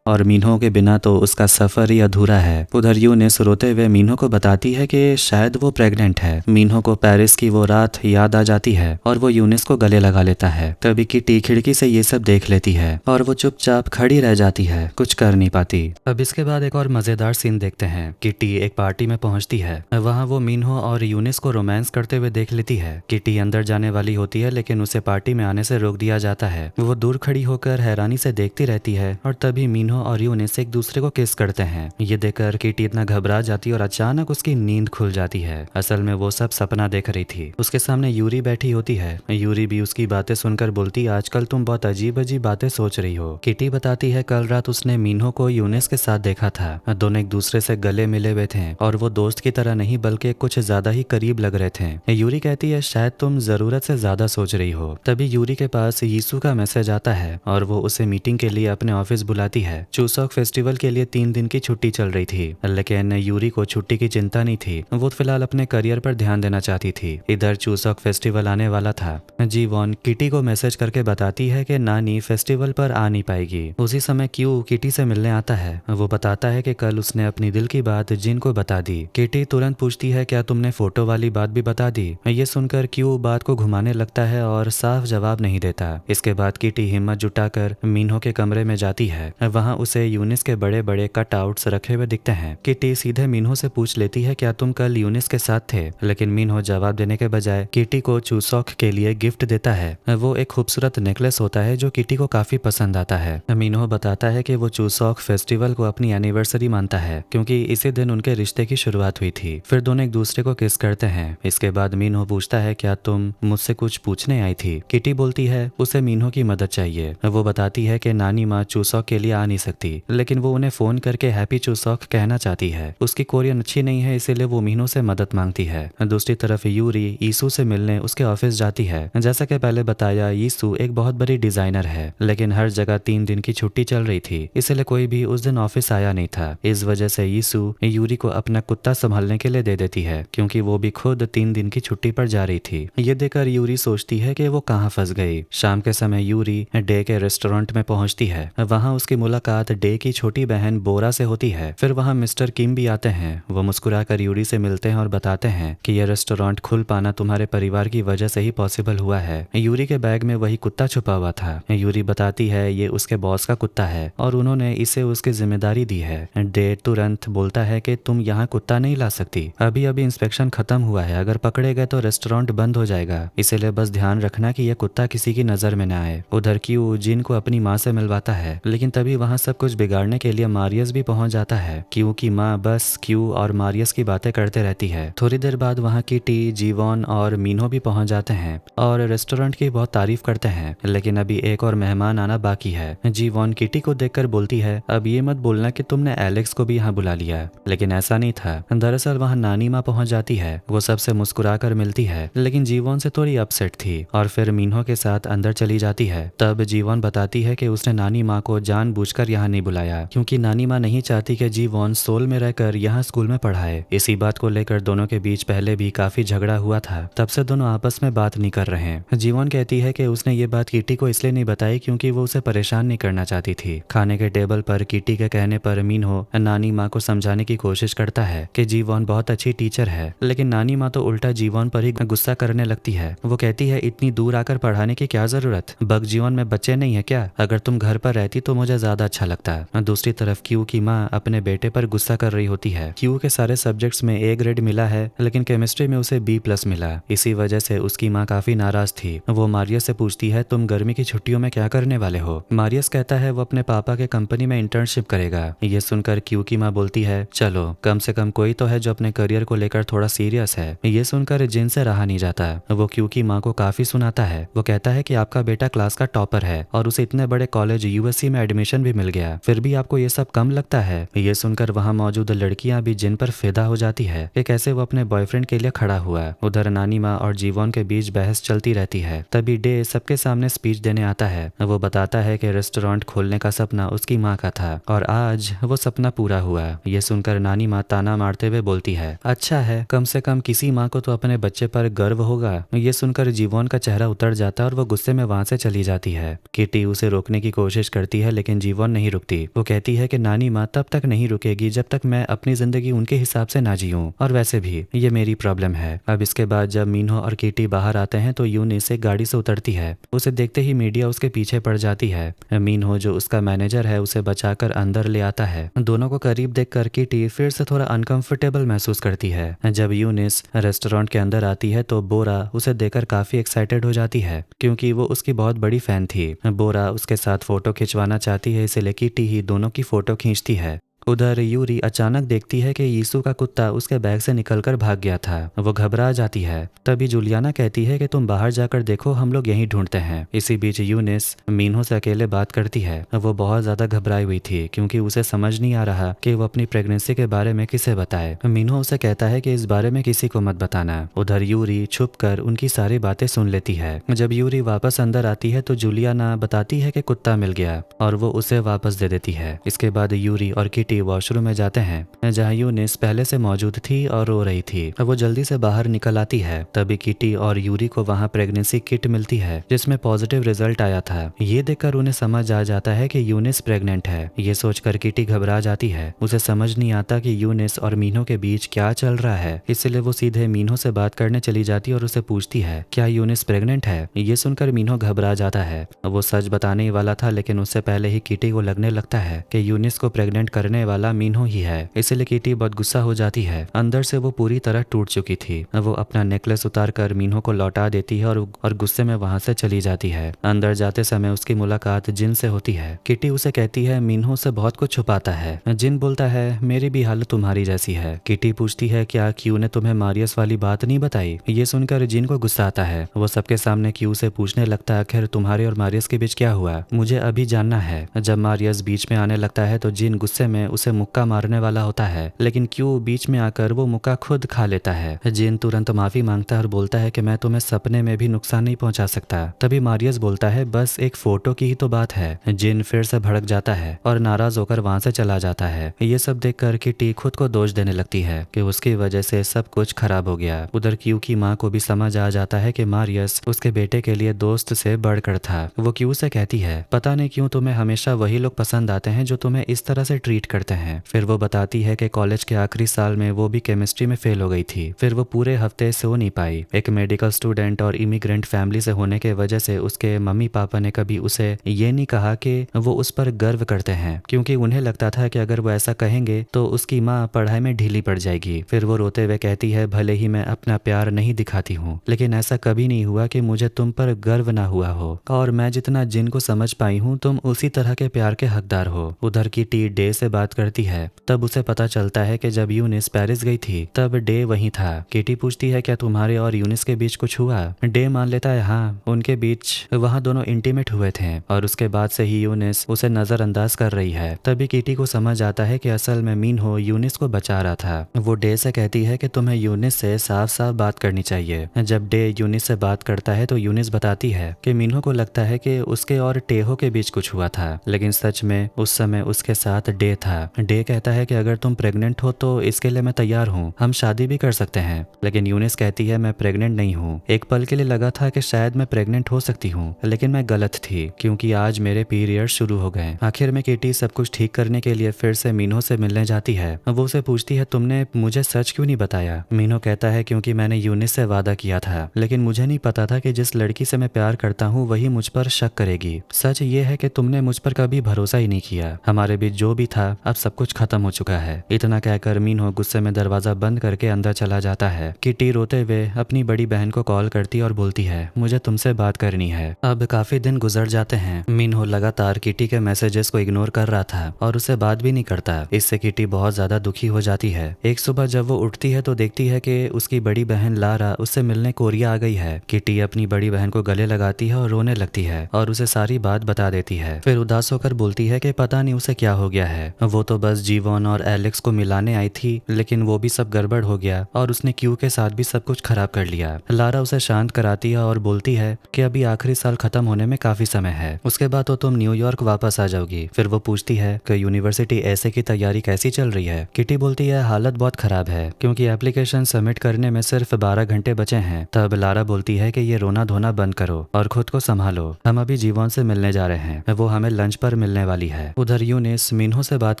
और मीनहो के बिना तो उसका सफर ही अधूरा है। उधर यूनिस रोते हुए मीनहो को बताती है कि शायद वो प्रेग्नेंट है। मीनहो को पेरिस की वो रात याद आ जाती है और वो यूनिस को गले लगा लेता है। तभी किटी खिड़की से ये सब देख लेती है और वो चुपचाप खड़ी रह जाती है, कुछ कर नहीं पाती। अब इसके बाद एक और मजेदार सीन देखते हैं। किटी एक पार्टी में पहुंचती है। वहां वो मीनहो और यूनिस को रोमांस करते हुए देख लेती है। किटी अंदर जाने वाली होती है, लेकिन उसे पार्टी में आने से रोक दिया जाता है। वो दूर खड़ी होकर हैरानी से देखती रहती है और तभी मीनहो और यूनिस एक दूसरे को किस करते हैं। ये देखकर किटी इतना घबरा जाती है और अचानक उसकी नींद खुल जाती है। असल में वो सब सपना देख रही थी। उसके सामने यूरी बैठी होती है। यूरी भी उसकी बातें सुनकर बोलती, आजकल तुम बहुत अजीब अजीब बातें सोच रही हो। किटी बताती है कल रात उसने मीनहो को यूनिस के साथ देखा था। दोनों एक दूसरे से गले मिले हुए थे और वो दोस्त की तरह नहीं बल्कि कुछ ज्यादा ही करीब लग रहे थे। यूरी कहती है शायद तुम जरूरत से ज्यादा सोच रही हो। तभी यूरी के पास यीशु का मैसेज आता है और वो उसे मीटिंग के लिए अपने ऑफिस बुलाती है। चूसॉक फेस्टिवल के लिए 3 दिन की छुट्टी चल रही थी, लेकिन यूरी को छुट्टी की चिंता नहीं थी। वो फिलहाल अपने करियर पर ध्यान देना चाहती थी। इधर चूसॉक फेस्टिवल आने वाला था। जीवॉन किटी को मैसेज करके बताती है कि नानी फेस्टिवल पर आ नहीं पाएगी। उसी समय क्यू किटी से मिलने आता है। वो बताता है कि कल उसने अपनी दिल की बात जिन को बता दी। किटी तुरंत पूछती है क्या तुमने फोटो वाली बात भी बता दी। ये सुनकर क्यू बात को घुमाने लगता है और साफ जवाब नहीं देता। इसके बाद किटी हिम्मत जुटाकर मीनहो के कमरे में जाती है। वहाँ उसे यूनिस के बड़े बड़े कट आउट्स रखे हुए दिखते हैं। किटी सीधे मीनहो से पूछ लेती है क्या तुम कल यूनिस के साथ थे, लेकिन मीनहो जवाब देने के बजाय किटी को चूसॉक के लिए गिफ्ट देता है। वो एक खूबसूरत नेकलेस होता है जो किटी को काफी पसंद आता है। मीनहो बताता है कि वो चूसॉक फेस्टिवल को अपनी एनिवर्सरी मानता है, क्योंकि इसी दिन उनके रिश्ते की शुरुआत हुई थी। फिर दोनों एक दूसरे को किस करते हैं। इसके बाद मीनहो पूछता है क्या तुम मुझसे कुछ पूछने आई थी। किटी बोलती है उसे मीनहो की मदद चाहिए। वो बताती है कि नानी माँ चूसॉक के लिए आ नहीं सकती, लेकिन वो उन्हें फोन करके हैप्पी चूसॉक कहना चाहती है। उसकी कोरियन अच्छी नहीं है, इसीलिए वो मीनहो से मदद मांगती है। दूसरी तरफ यूरी यीशु से मिलने उसके ऑफिस जाती है। जैसा कि पहले बताया, यीशु एक बहुत बड़ी डिजाइनर है, लेकिन हर जगह 3 दिन की छुट्टी चल रही थी, इसलिए कोई भी उस दिन ऑफिस आया नहीं था। इस वजह से यीशु यूरी को अपना कुत्ता संभालने के लिए दे देती है, क्योंकि वो भी खुद 3 दिन की छुट्टी पर जा रही थी। ये देखकर यूरी सोचती है कि वो कहाँ फंस गई। शाम के समय यूरी डे के रेस्टोरेंट में पहुंचती है। वहाँ उसकी मुलाकात डे की छोटी बहन बोरा से होती है। फिर वहाँ मिस्टर किम भी आते हैं। वो मुस्कुराकर यूरी से मिलते हैं और बताते हैं कि यह रेस्टोरेंट खुल पाना तुम्हारे परिवार की वजह से ही पॉसिबल हुआ है। यूरी के बैग में वही कुत्ता छुपा हुआ था। यूरी बताती है ये उसके बॉस का कुत्ता है और उन्होंने इसे उसकी जिम्मेदारी दी है। डे तुरंत बोलता है कि तुम यहाँ कुत्ता नहीं ला सकती, अभी अभी इंस्पेक्शन खत्म हुआ है, अगर पकड़े गए तो रेस्टोरेंट बंद हो जाएगा, इसीलिए बस ध्यान रखना कि यह कुत्ता किसी की नजर में न आए। उधर क्यू जिन को अपनी माँ से मिलवाता है, लेकिन तभी वहाँ सब कुछ बिगाड़ने के लिए मारियस भी पहुंच जाता है। क्यू की माँ बस क्यू और मारियस की बातें करते रहती है। थोड़ी देर बाद वहाँ किटी, जीवॉन और मीनहो भी पहुंच जाते हैं और रेस्टोरेंट की बहुत तारीफ करते हैं, लेकिन अभी एक और मेहमान आना बाकी है। जीवॉन किटी को देखकर बोलती है अब ये मत बोलना कि तुमने एलेक्स को भी यहाँ बुला लिया, लेकिन ऐसा नहीं था। दरअसल वहाँ नानी माँ पहुंच जाती है। वो सबसे मुस्कुराकर मिलती है, लेकिन जीवॉन से थोड़ी अपसेट थी और फिर मीनहो के साथ अंदर चली जाती है। तब जीवॉन बताती है कि उसने नानी माँ को जानबूझकर यहाँ नहीं बुलाया, क्योंकि नानी माँ नहीं चाहती कि जीवॉन सोल में रहकर यहाँ स्कूल में पढ़ाए। इसी बात को लेकर दोनों के बीच पहले भी काफी झगड़ा हुआ था, तब से दोनों आपस में बात नहीं कर रहे हैं। जीवॉन कहती है कि उसने ये बात किटी को इसलिए नहीं बताई क्योंकि वो उसे परेशान नहीं करना चाहती थी। खाने के टेबल पर किटी के कहने पर मीनहो नानी माँ को समझाने की कोशिश करता है कि जीवॉन बहुत अच्छी टीचर है, लेकिन नानी माँ तो उल्टा जीवॉन पर ही गुस्सा करने लगती है। वो कहती है इतनी दूर आकर पढ़ाने की क्या जरूरत, बग जीवन में बच्चे नहीं है क्या, अगर तुम घर पर रहती तो मुझे ज्यादा अच्छा लगता। दूसरी तरफ क्यू की माँ अपने बेटे पर गुस्सा कर रही होती है। क्यू के सारे सब्जेक्ट्स में ए ग्रेड मिला है, लेकिन केमिस्ट्री में उसे B+ मिला। इसी वजह से उसकी माँ काफी नाराज थी। वो मारिया से पूछती है तुम गर्मी की छुट्टियों में क्या करने वाले हो? मारियस कहता है वो अपने पापा के कंपनी में इंटर्नशिप करेगा। ये सुनकर क्यू की माँ बोलती है चलो कम से कम कोई तो है जो अपने करियर को लेकर थोड़ा सीरियस है। ये सुनकर जिन से रहा नहीं जाता। वो क्यू की माँ को काफी सुनाता है। वो कहता है कि आपका बेटा क्लास का टॉपर है और उसे इतने बड़े कॉलेज यूएससी में एडमिशन भी मिल गया, फिर भी आपको ये सब कम लगता है। ये सुनकर वहाँ मौजूद लड़कियां भी जिन पर फिदा हो जाती है कि कैसे वो अपने बॉयफ्रेंड के लिए खड़ा हुआ। उधर नानी माँ और जीवन के बीच बहस चलती रहती है। तभी डे सबके सामने स्पीच देने आता है। वो बताता है कि रेस्टोरेंट खोलने का सपना उसकी माँ का था और आज वो सपना पूरा हुआ। ये सुनकर नानी माँ ताना मारते हुए बोलती है अच्छा है, कम से कम किसी माँ को तो अपने बच्चे पर गर्व होगा। ये सुनकर जीवन का चेहरा उतर जाता है और वो गुस्से में वहां से चली जाती है। किटी उसे रोकने की कोशिश करती है लेकिन जीवन नहीं रुकती। वो कहती है कि नानी माँ तब तक नहीं रुकेगी जब तक मैं अपनी जिंदगी उनके हिसाब से ना जीऊं, और वैसे भी ये मेरी प्रॉब्लम है। अब इसके बाद जब मीनहो और किटी बाहर आते हैं तो यूनिस एक गाड़ी से उतरती है। उसे देखते ही मीडिया उसके पीछे पड़ जाती है। मीनहो जो उसका मैनेजर है उसे बचाकर अंदर ले आता है। दोनों को करीब देखकर किटी फिर से थोड़ा अनकंफर्टेबल महसूस करती है। जब यूनिस रेस्टोरेंट के अंदर आती है तो बोरा उसे देखकर काफी एक्साइटेड हो जाती है क्योंकि वो उसकी बहुत बड़ी फैन थी। बोरा उसके साथ फोटो खिंचवाना चाहती है, इसलिए किटी ही दोनों की फोटो खींचती है। उधर यूरी अचानक देखती है कि यीशु का कुत्ता उसके बैग से निकलकर भाग गया था। वो घबरा जाती है। तभी जूलियाना कहती है कि तुम बाहर जाकर देखो, हम लोग यहीं ढूंढते हैं। इसी बीच यूनिस मीनहो से अकेले बात करती है। वो बहुत ज्यादा घबराई हुई थी क्योंकि उसे समझ नहीं आ रहा कि वो अपनी प्रेगनेंसी के बारे में किसे बताए। मीनहो उसे कहता है कि इस बारे में किसी को मत बताना। उधर यूरी छुप कर उनकी सारी बातें सुन लेती है। जब यूरी वापस अंदर आती है तो जूलियाना बताती है कि कुत्ता मिल गया और वो उसे वापस दे देती है। इसके बाद यूरी और किटी वॉशरूम में जाते हैं जहां यूनिस पहले से मौजूद थी और रो रही थी। वो जल्दी से बाहर निकल आती है। तभी किटी और यूरी को वहां प्रेगनेंसी किट मिलती है जिसमें पॉजिटिव रिजल्ट आया था। ये देखकर उन्हें समझ आ जाता है कि यूनिस प्रेग्नेंट है। ये सोचकर किटी घबरा जाती है। उसे समझ नहीं आता कि यूनिस और मीनहो के बीच क्या चल रहा है, इसलिए वो सीधे मीनहो से बात करने चली जाती है और उसे पूछती है क्या यूनिस प्रेग्नेंट है। ये सुनकर मीनहो घबरा जाता है। वो सच बताने ही वाला था लेकिन उससे पहले ही किटी को लगने लगता है कि यूनिस को प्रेग्नेंट करने वाला मीनहो ही है, इसलिए किटी बहुत गुस्सा हो जाती है। अंदर से वो पूरी तरह टूट चुकी थी। वो अपना नेकलेस उतारकर मीनहो को लौटा देती है और गुस्से में वहां से चली जाती है। अंदर जाते समय उसकी मुलाकात जिन से होती है। किटी उसे कहती है मीनहो से बहुत कुछ छुपाता है। जिन बोलता है मेरी भी हालत तुम्हारी जैसी है। किटी पूछती है क्या क्यू ने तुम्हें मारियस वाली बात नहीं बताई। ये सुनकर जिन को गुस्सा आता है। वो सबके सामने क्यू से पूछने लगता है आखिर तुम्हारे और मारियस के बीच क्या हुआ, मुझे अभी जानना है। जब मारियस बीच में आने लगता है तो जिन गुस्से में उसे मुक्का मारने वाला होता है लेकिन क्यू बीच में आकर वो मुक्का खुद खा लेता है। जिन तुरंत माफी मांगता है और बोलता है कि मैं तुम्हें सपने में भी नुकसान नहीं पहुंचा सकता। तभी मारियस बोलता है बस एक फोटो की ही तो बात है। जिन फिर से भड़क जाता है और नाराज होकर वहां से चला जाता है। ये सब देखकर किटी खुद को दोष देने लगती है कि उसकी वजह से सब कुछ खराब हो गया। उधर क्यू की माँ को भी समझ आ जाता है कि मारियस उसके बेटे के लिए दोस्त से बढ़कर था। वो क्यू से कहती है पता नहीं क्यों तुम्हें हमेशा वही लोग पसंद आते हैं जो तुम्हें इस तरह से ट्रीट करते हैं। फिर वो बताती है कि कॉलेज के आखिरी साल में वो भी केमिस्ट्री में फेल हो गई थी। फिर वो पूरे हफ्ते सो नहीं पाई। एक मेडिकल स्टूडेंट और इमिग्रेंट फैमिली से होने के वजह से उसके मम्मी पापा ने कभी उसे ये नहीं कहा कि वो उस पर गर्व करते हैं क्योंकि उन्हें लगता था कि अगर वो ऐसा कहेंगे तो उसकी माँ पढ़ाई में ढीली पड़ जाएगी। फिर वो रोते हुए कहती है भले ही मैं अपना प्यार नहीं दिखाती हूँ लेकिन ऐसा कभी नहीं हुआ कि मुझे तुम पर गर्व ना हुआ हो, और मैं जितना जिन को समझ पाई हूँ तुम उसी तरह के प्यार के हकदार हो। उधर की टी डे से बात करती है। तब उसे पता चलता है कि जब यूनिस पेरिस गई थी तब डे वहीं था। किटी पूछती है क्या तुम्हारे और यूनिस के बीच कुछ हुआ। डे मान लेता है हाँ, उनके बीच वहाँ दोनों इंटीमेट हुए थे और उसके बाद से ही यूनिस उसे नजरअंदाज कर रही है। तभी किटी को समझ आता है कि असल में मीनहो यूनिस को बचा रहा था। वो डे से कहती है कि तुम्हें यूनिस से साफ साफ बात करनी चाहिए। जब डे यूनिस से बात करता है तो यूनिस बताती है कि मीनहो को लगता है कि उसके और टेहो के बीच कुछ हुआ था लेकिन सच में उस समय उसके साथ डे था। डे कहता है कि अगर तुम प्रेग्नेंट हो तो इसके लिए मैं तैयार हूँ, हम शादी भी कर सकते हैं। लेकिन यूनिस कहती है मैं प्रेग्नेंट नहीं हूँ। एक पल के लिए लगा था कि शायद मैं प्रेग्नेंट हो सकती हूँ लेकिन मैं गलत थी क्योंकि आज मेरे पीरियड शुरू हो गए। आखिर में किटी सब कुछ ठीक करने के लिए फिर से मीनहो से मिलने जाती है। वो उसे पूछती है तुमने मुझे सच क्यों नहीं बताया। मीनहो कहता है क्योंकि मैंने यूनिस से वादा किया था लेकिन मुझे नहीं पता था कि जिस लड़की से मैं प्यार करता हूँ वही मुझ पर शक करेगी। सच ये है कि तुमने मुझ पर कभी भरोसा ही नहीं किया। हमारे बीच जो भी था अब सब कुछ खत्म हो चुका है। इतना कहकर मिन्हो गुस्से में दरवाजा बंद करके अंदर चला जाता है। किटी रोते हुए अपनी बड़ी बहन को कॉल करती और बोलती है मुझे तुमसे बात करनी है। अब काफी दिन गुजर जाते हैं। मिन्हो लगातार किटी के मैसेजेस को इग्नोर कर रहा था और उससे बात भी नहीं करता। इससे किटी बहुत ज्यादा दुखी हो जाती है। एक सुबह जब वो उठती है तो देखती है कि उसकी बड़ी बहन लारा उससे मिलने कोरिया आ गई है। किटी अपनी बड़ी बहन को गले लगाती है और रोने लगती है और उसे सारी बात बता देती है। फिर उदास होकर बोलती है कि पता नहीं उसे क्या हो गया है। वो तो बस जीवोन और एलेक्स को मिलाने आई थी, लेकिन वो भी सब गड़बड़ हो गया और उसने क्यू के साथ भी सब कुछ खराब कर लिया। लारा उसे शांत कराती है और बोलती है कि अभी आखिरी साल खत्म होने में काफी समय है, उसके बाद तो तुम न्यूयॉर्क वापस आ जाओगी। फिर वो पूछती है कि यूनिवर्सिटी ऐसे की तैयारी कैसी चल रही है। किटी बोलती है हालत बहुत खराब है क्योंकि एप्लीकेशन सबमिट करने में सिर्फ 12 घंटे बचे हैं। तब लारा बोलती है कि ये रोना धोना बंद करो और खुद को संभालो, हम अभी जीवन से मिलने जा रहे हैं, वो हमें लंच पर मिलने वाली है। उधर यूनिस मिन्हो से बात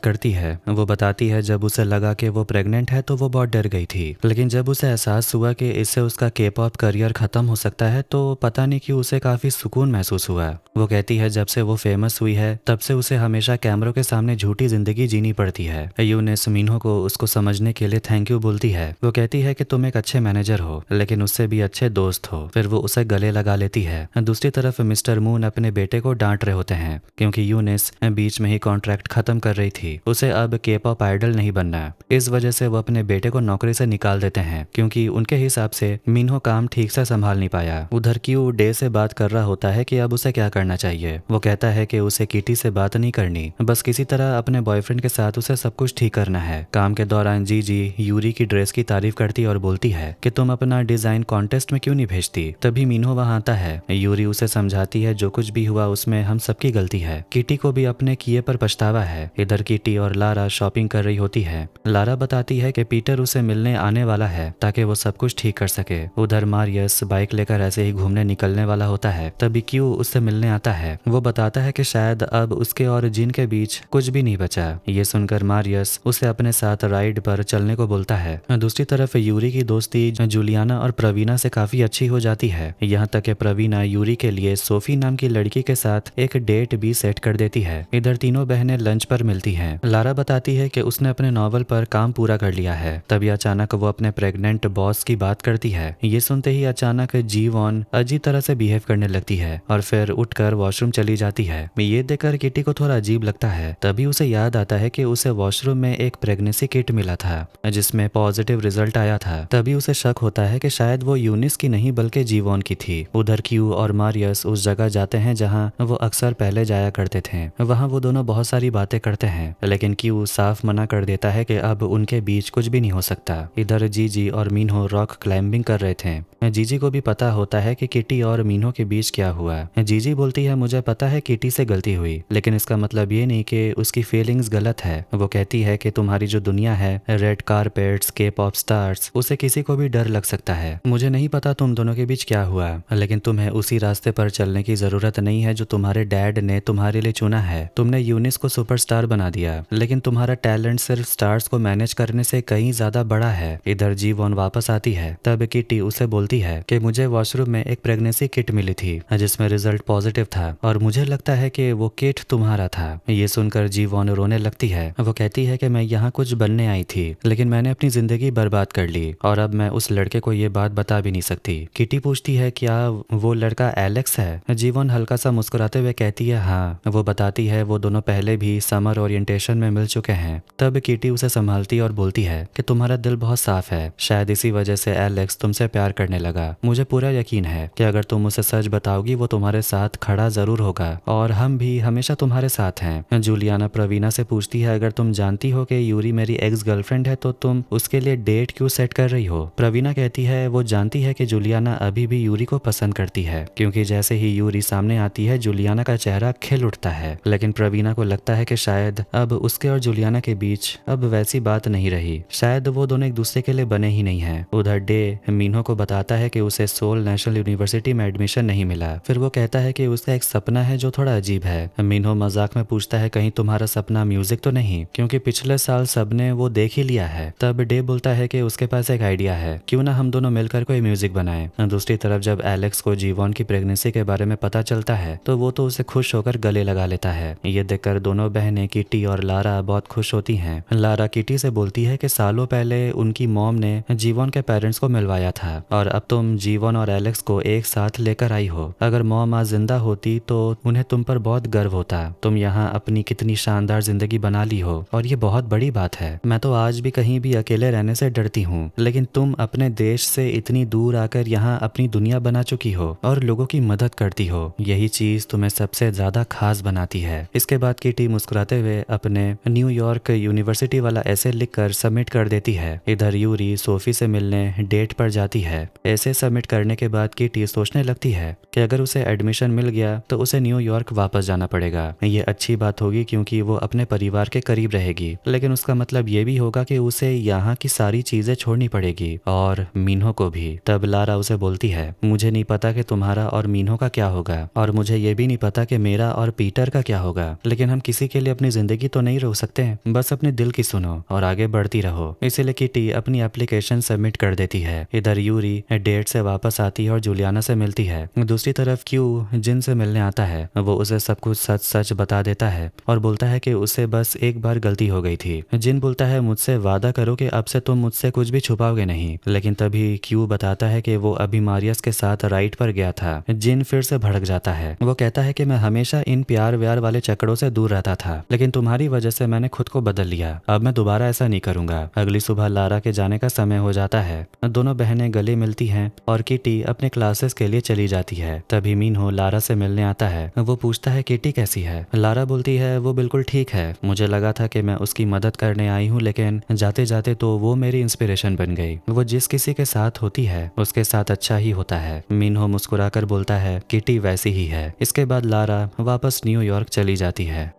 करती है। वो बताती है जब उसे लगा कि वो प्रेग्नेंट है तो वो बहुत डर गई थी, लेकिन जब उसे एहसास हुआ कि इससे उसका के पॉप करियर खत्म हो सकता है तो पता नहीं क्यों उसे काफी सुकून महसूस हुआ। वो कहती है जब से वो फेमस हुई है तब से उसे हमेशा कैमरों के सामने झूठी जिंदगी जीनी पड़ती है। यूनिस मिन्हो को उसको समझने के लिए थैंक यू बोलती है। वो कहती है कि तुम एक अच्छे मैनेजर हो लेकिन उससे भी अच्छे दोस्त हो। फिर वो उसे गले लगा लेती है। दूसरी तरफ मिस्टर मून अपने बेटे को डांट रहे होते हैं क्योंकि यूनिस बीच में ही कॉन्ट्रैक्ट खत्म कर रही थी। उसे अब के पॉप आइडल नहीं बनना। इस वजह से वो अपने बेटे को नौकरी से निकाल देते हैं क्योंकि उनके हिसाब से मिन्हो काम ठीक से संभाल नहीं पाया। उधर क्यू डे से बात कर रहा होता है कि अब उसे क्या करना चाहिए। वो कहता है कि उसे किटी से बात नहीं करनी, बस किसी तरह अपने बॉयफ्रेंड के साथ उसे सब कुछ ठीक करना है। काम के दौरान जीजी यूरी की ड्रेस की तारीफ करती और बोलती है कि तुम अपना डिजाइन कॉन्टेस्ट में क्यों नहीं भेजती। तभी मिन्हो वहां आता है। यूरी उसे समझाती है जो कुछ भी हुआ उसमें हम सबकी गलती है। किटी को भी अपने किए पर पछतावा है। इधर किटी और लारा शॉपिंग कर रही होती है। लारा बताती है कि पीटर उसे मिलने आने वाला है ताकि वो सब कुछ ठीक कर सके। उधर मारियस बाइक लेकर ऐसे ही घूमने निकलने वाला होता है। तभी क्यू उससे मिलने आता है। वो बताता है कि शायद अब उसके और जिन के बीच कुछ भी नहीं बचा। ये सुनकर मारियस उसे अपने साथ राइड पर चलने को बोलता है। दूसरी तरफ यूरी की दोस्ती जूलियाना और प्रवीणा से काफी अच्छी हो जाती है। यहाँ तक कि प्रवीणा यूरी के लिए सोफी नाम की लड़की के साथ एक डेट भी सेट कर देती है। इधर तीनों बहनें लंच पर मिलती हैं। लारा बताती है कि उसने अपने नॉवल पर काम पूरा कर लिया है। तभी अचानक वो अपने प्रेग्नेंट बॉस की बात करती है। ये सुनते ही अचानक जीवॉन अजीब तरह से बिहेव करने लगती है और फिर उठकर वॉशरूम चली जाती है। ये देखकर किटी को थोड़ा अजीब लगता है। तभी उसे याद आता है कि उसे वॉशरूम में एक प्रेगनेंसी किट मिला था जिसमें पॉजिटिव रिजल्ट आया था। तभी उसे शक होता है कि शायद वो यूनिस की नहीं बल्कि जीवॉन की थी। उधर क्यू और मारियस उस जगह जाते हैं जहाँ वो अक्सर पहले जाया करते थे। वहाँ वो दोनों बहुत सारी बातें करते हैं, लेकिन क्यू साफ मना कर देता है कि अब उनके बीच कुछ भी नहीं हो सकता। इधर जीजी और मिन्हो रॉक क्लाइंबिंग कर रहे थे। जीजी को भी पता होता है कि किटी और मिन्हो के बीच क्या हुआ। जीजी बोलती है मुझे पता है किटी से गलती हुई, लेकिन इसका मतलब ये नहीं कि उसकी फीलिंग्स गलत है। वो कहती है कि तुम्हारी जो दुनिया है, रेड कारपेट्स, के पॉप स्टार्स, उसे किसी को भी डर लग सकता है। मुझे नहीं पता तुम दोनों के बीच क्या हुआ, लेकिन तुम्हें उसी रास्ते पर चलने की जरूरत नहीं है जो तुम्हारे डैड ने तुम्हारे लिए चुना है। तुमने यूनिस को सुपरस्टार बना दिया, लेकिन तुम्हारा टैलेंट सिर्फ स्टार्स को मैनेज करने से कहीं ज्यादा बड़ा है। इधर जीवॉन वापस आती है। तब किटी उसे बोलती है कि मुझे वॉशरूम में एक प्रेगनेंसी किट मिली थी जिसमें रिजल्ट पॉजिटिव था और मुझे लगता है कि वो किट तुम्हारा था। ये सुनकर जीवॉन रोने लगती है। वो कहती है कि मैं यहाँ कुछ बनने आई थी, लेकिन मैंने अपनी जिंदगी बर्बाद कर ली और अब मैं उस लड़के को ये बात बता भी नहीं सकती। किटी पूछती है क्या वो लड़का एलेक्स है। जीवॉन हल्का सा मुस्कुराते हुए कहती है हाँ। वो बताती है वो दोनों पहले भी समर ओरिएंटेशन में मिल चुके हैं। तब किटी उसे संभालती और बोलती है कि तुम्हारा दिल बहुत साफ है, शायद इसी वजह से एलेक्स तुमसे प्यार करने लगा। मुझे पूरा यकीन है कि अगर तुम उसे सच बताओगी वो तुम्हारे साथ खड़ा जरूर होगा और हम भी हमेशा तुम्हारे साथ हैं। जूलियाना प्रवीणा से पूछती है अगर तुम जानती हो कि यूरी मेरी एक्स गर्लफ्रेंड है तो तुम उसके लिए डेट क्यों सेट कर रही हो। प्रवीणा कहती है वो जानती है कि जूलियाना अभी भी यूरी को पसंद करती है, क्योंकि जैसे ही यूरी सामने आती है जूलियाना का चेहरा खिल उठता है। लेकिन प्रवीणा को लगता है कि शायद अब उसके और जूलियाना के बीच अब वैसी बात नहीं रही, शायद वो दोनों एक दूसरे के लिए बने ही नहीं है। उधर डे मिन्हो को बताता है कि उसे सोल नेशनल यूनिवर्सिटी में एडमिशन नहीं मिला। फिर वो कहता है कि उसका एक सपना है जो थोड़ा अजीब है। मिन्हो मजाक में पूछता है कहीं तुम्हारा सपना म्यूजिक तो नहीं, क्योंकि पिछले साल सबने वो देख ही लिया है। तब डे बोलता है कि उसके पास एक आइडिया है, क्यों ना हम दोनों मिलकर कोई म्यूजिक बनाएं। दूसरी तरफ जब एलेक्स को जीवॉन की प्रेगनेंसी के बारे में पता चलता है तो वो तो उसे खुश होकर गले लगा लेता है। ये देखकर दोनों बहनें किटी और लारा बहुत खुश होती हैं। लारा किटी से बोलती है कि सालों पहले उनकी मॉम ने जीवॉन के पेरेंट्स को मिलवाया था और अब तुम जीवॉन और एलेक्स को एक साथ लेकर आई हो। अगर मॉम आज जिंदा होती तो उन्हें तुम पर बहुत गर्व होता। तुम यहाँ अपनी कितनी शानदार जिंदगी बना ली हो और ये बहुत बड़ी बात है। मैं तो आज भी कहीं भी अकेले रहने से डरती हूँ, लेकिन तुम अपने देश से इतनी दूर आकर यहाँ अपनी दुनिया बना चुकी हो और लोगों की मदद करती हो। यही चीज तुम्हें सबसे ज्यादा खास बनाती है। इसके बाद किटी मुस्कुराते हुए अपने न्यूयॉर्क यूनिवर्सिटी वाला ऐसे लिखकर सबमिट कर देती है। इधर यूरी सोफी से मिलने डेट पर जाती है। ऐसे सबमिट करने के बाद किटी सोचने लगती है कि अगर उसे एडमिशन मिल गया तो उसे न्यूयॉर्क वापस जाना पड़ेगा। ये अच्छी बात होगी क्योंकि वो अपने परिवार के करीब रहेगी, लेकिन उसका मतलब ये भी होगा कि उसे यहाँ की सारी चीजें छोड़नी पड़ेगी और मीनहो को भी। तब लारा उसे बोलती है, मुझे नहीं पता कि तुम्हारा और मीनहो का क्या होगा और मुझे ये भी नहीं पता कि मेरा और पीटर का क्या होगा, लेकिन हम किसी के लिए अपनी जिंदगी तो नहीं रोक सकते। बस अपने दिल की सुनो और आगे बढ़ती रहो। इसीलिए किटी अपनी एप्लीकेशन सबमिट कर देती है। इधर यूरी डेट से वापस आती है और जूलियाना से मिलती है। दूसरी तरफ क्यू जिन से मिलने आता है। वो उसे सब कुछ सच सच बता देता है और बोलता है कि उसे बस एक बार गलती हो गई थी। जिन बोलता है, मुझसे वादा करो कि अब से तुम मुझसे कुछ भी छुपाओगे नहीं। लेकिन तभी क्यू बताता है कि वो अभी मारियस के साथ राइड पर गया था। जिन फिर से भड़क जाता है। वो कहता है कि मैं हमेशा इन प्यार व्यार वाले चक्करों से दूर रहता था, लेकिन तुम्हारी वजह से मैंने खुद को बदल लिया। अब मैं दोबारा ऐसा नहीं करूंगा। अगली सुबह लारा के जाने का समय हो जाता है। दोनों बहनें गले मिलती हैं और किटी अपने क्लासेस के लिए चली जाती है। तभी मीनहो लारा से मिलने आता है। वो पूछता है किटी कैसी है। लारा बोलती है, वो बिल्कुल ठीक है। मुझे लगा था कि मैं उसकी मदद करने आई हूँ, लेकिन जाते जाते तो वो मेरी इंस्पिरेशन बन गई। वो जिस किसी के साथ होती है उसके साथ अच्छा ही होता है। मीनहो मुस्कुराकर बोलता है, किटी वैसी ही है। इसके बाद लारा वापस न्यूयॉर्क चली जाती है।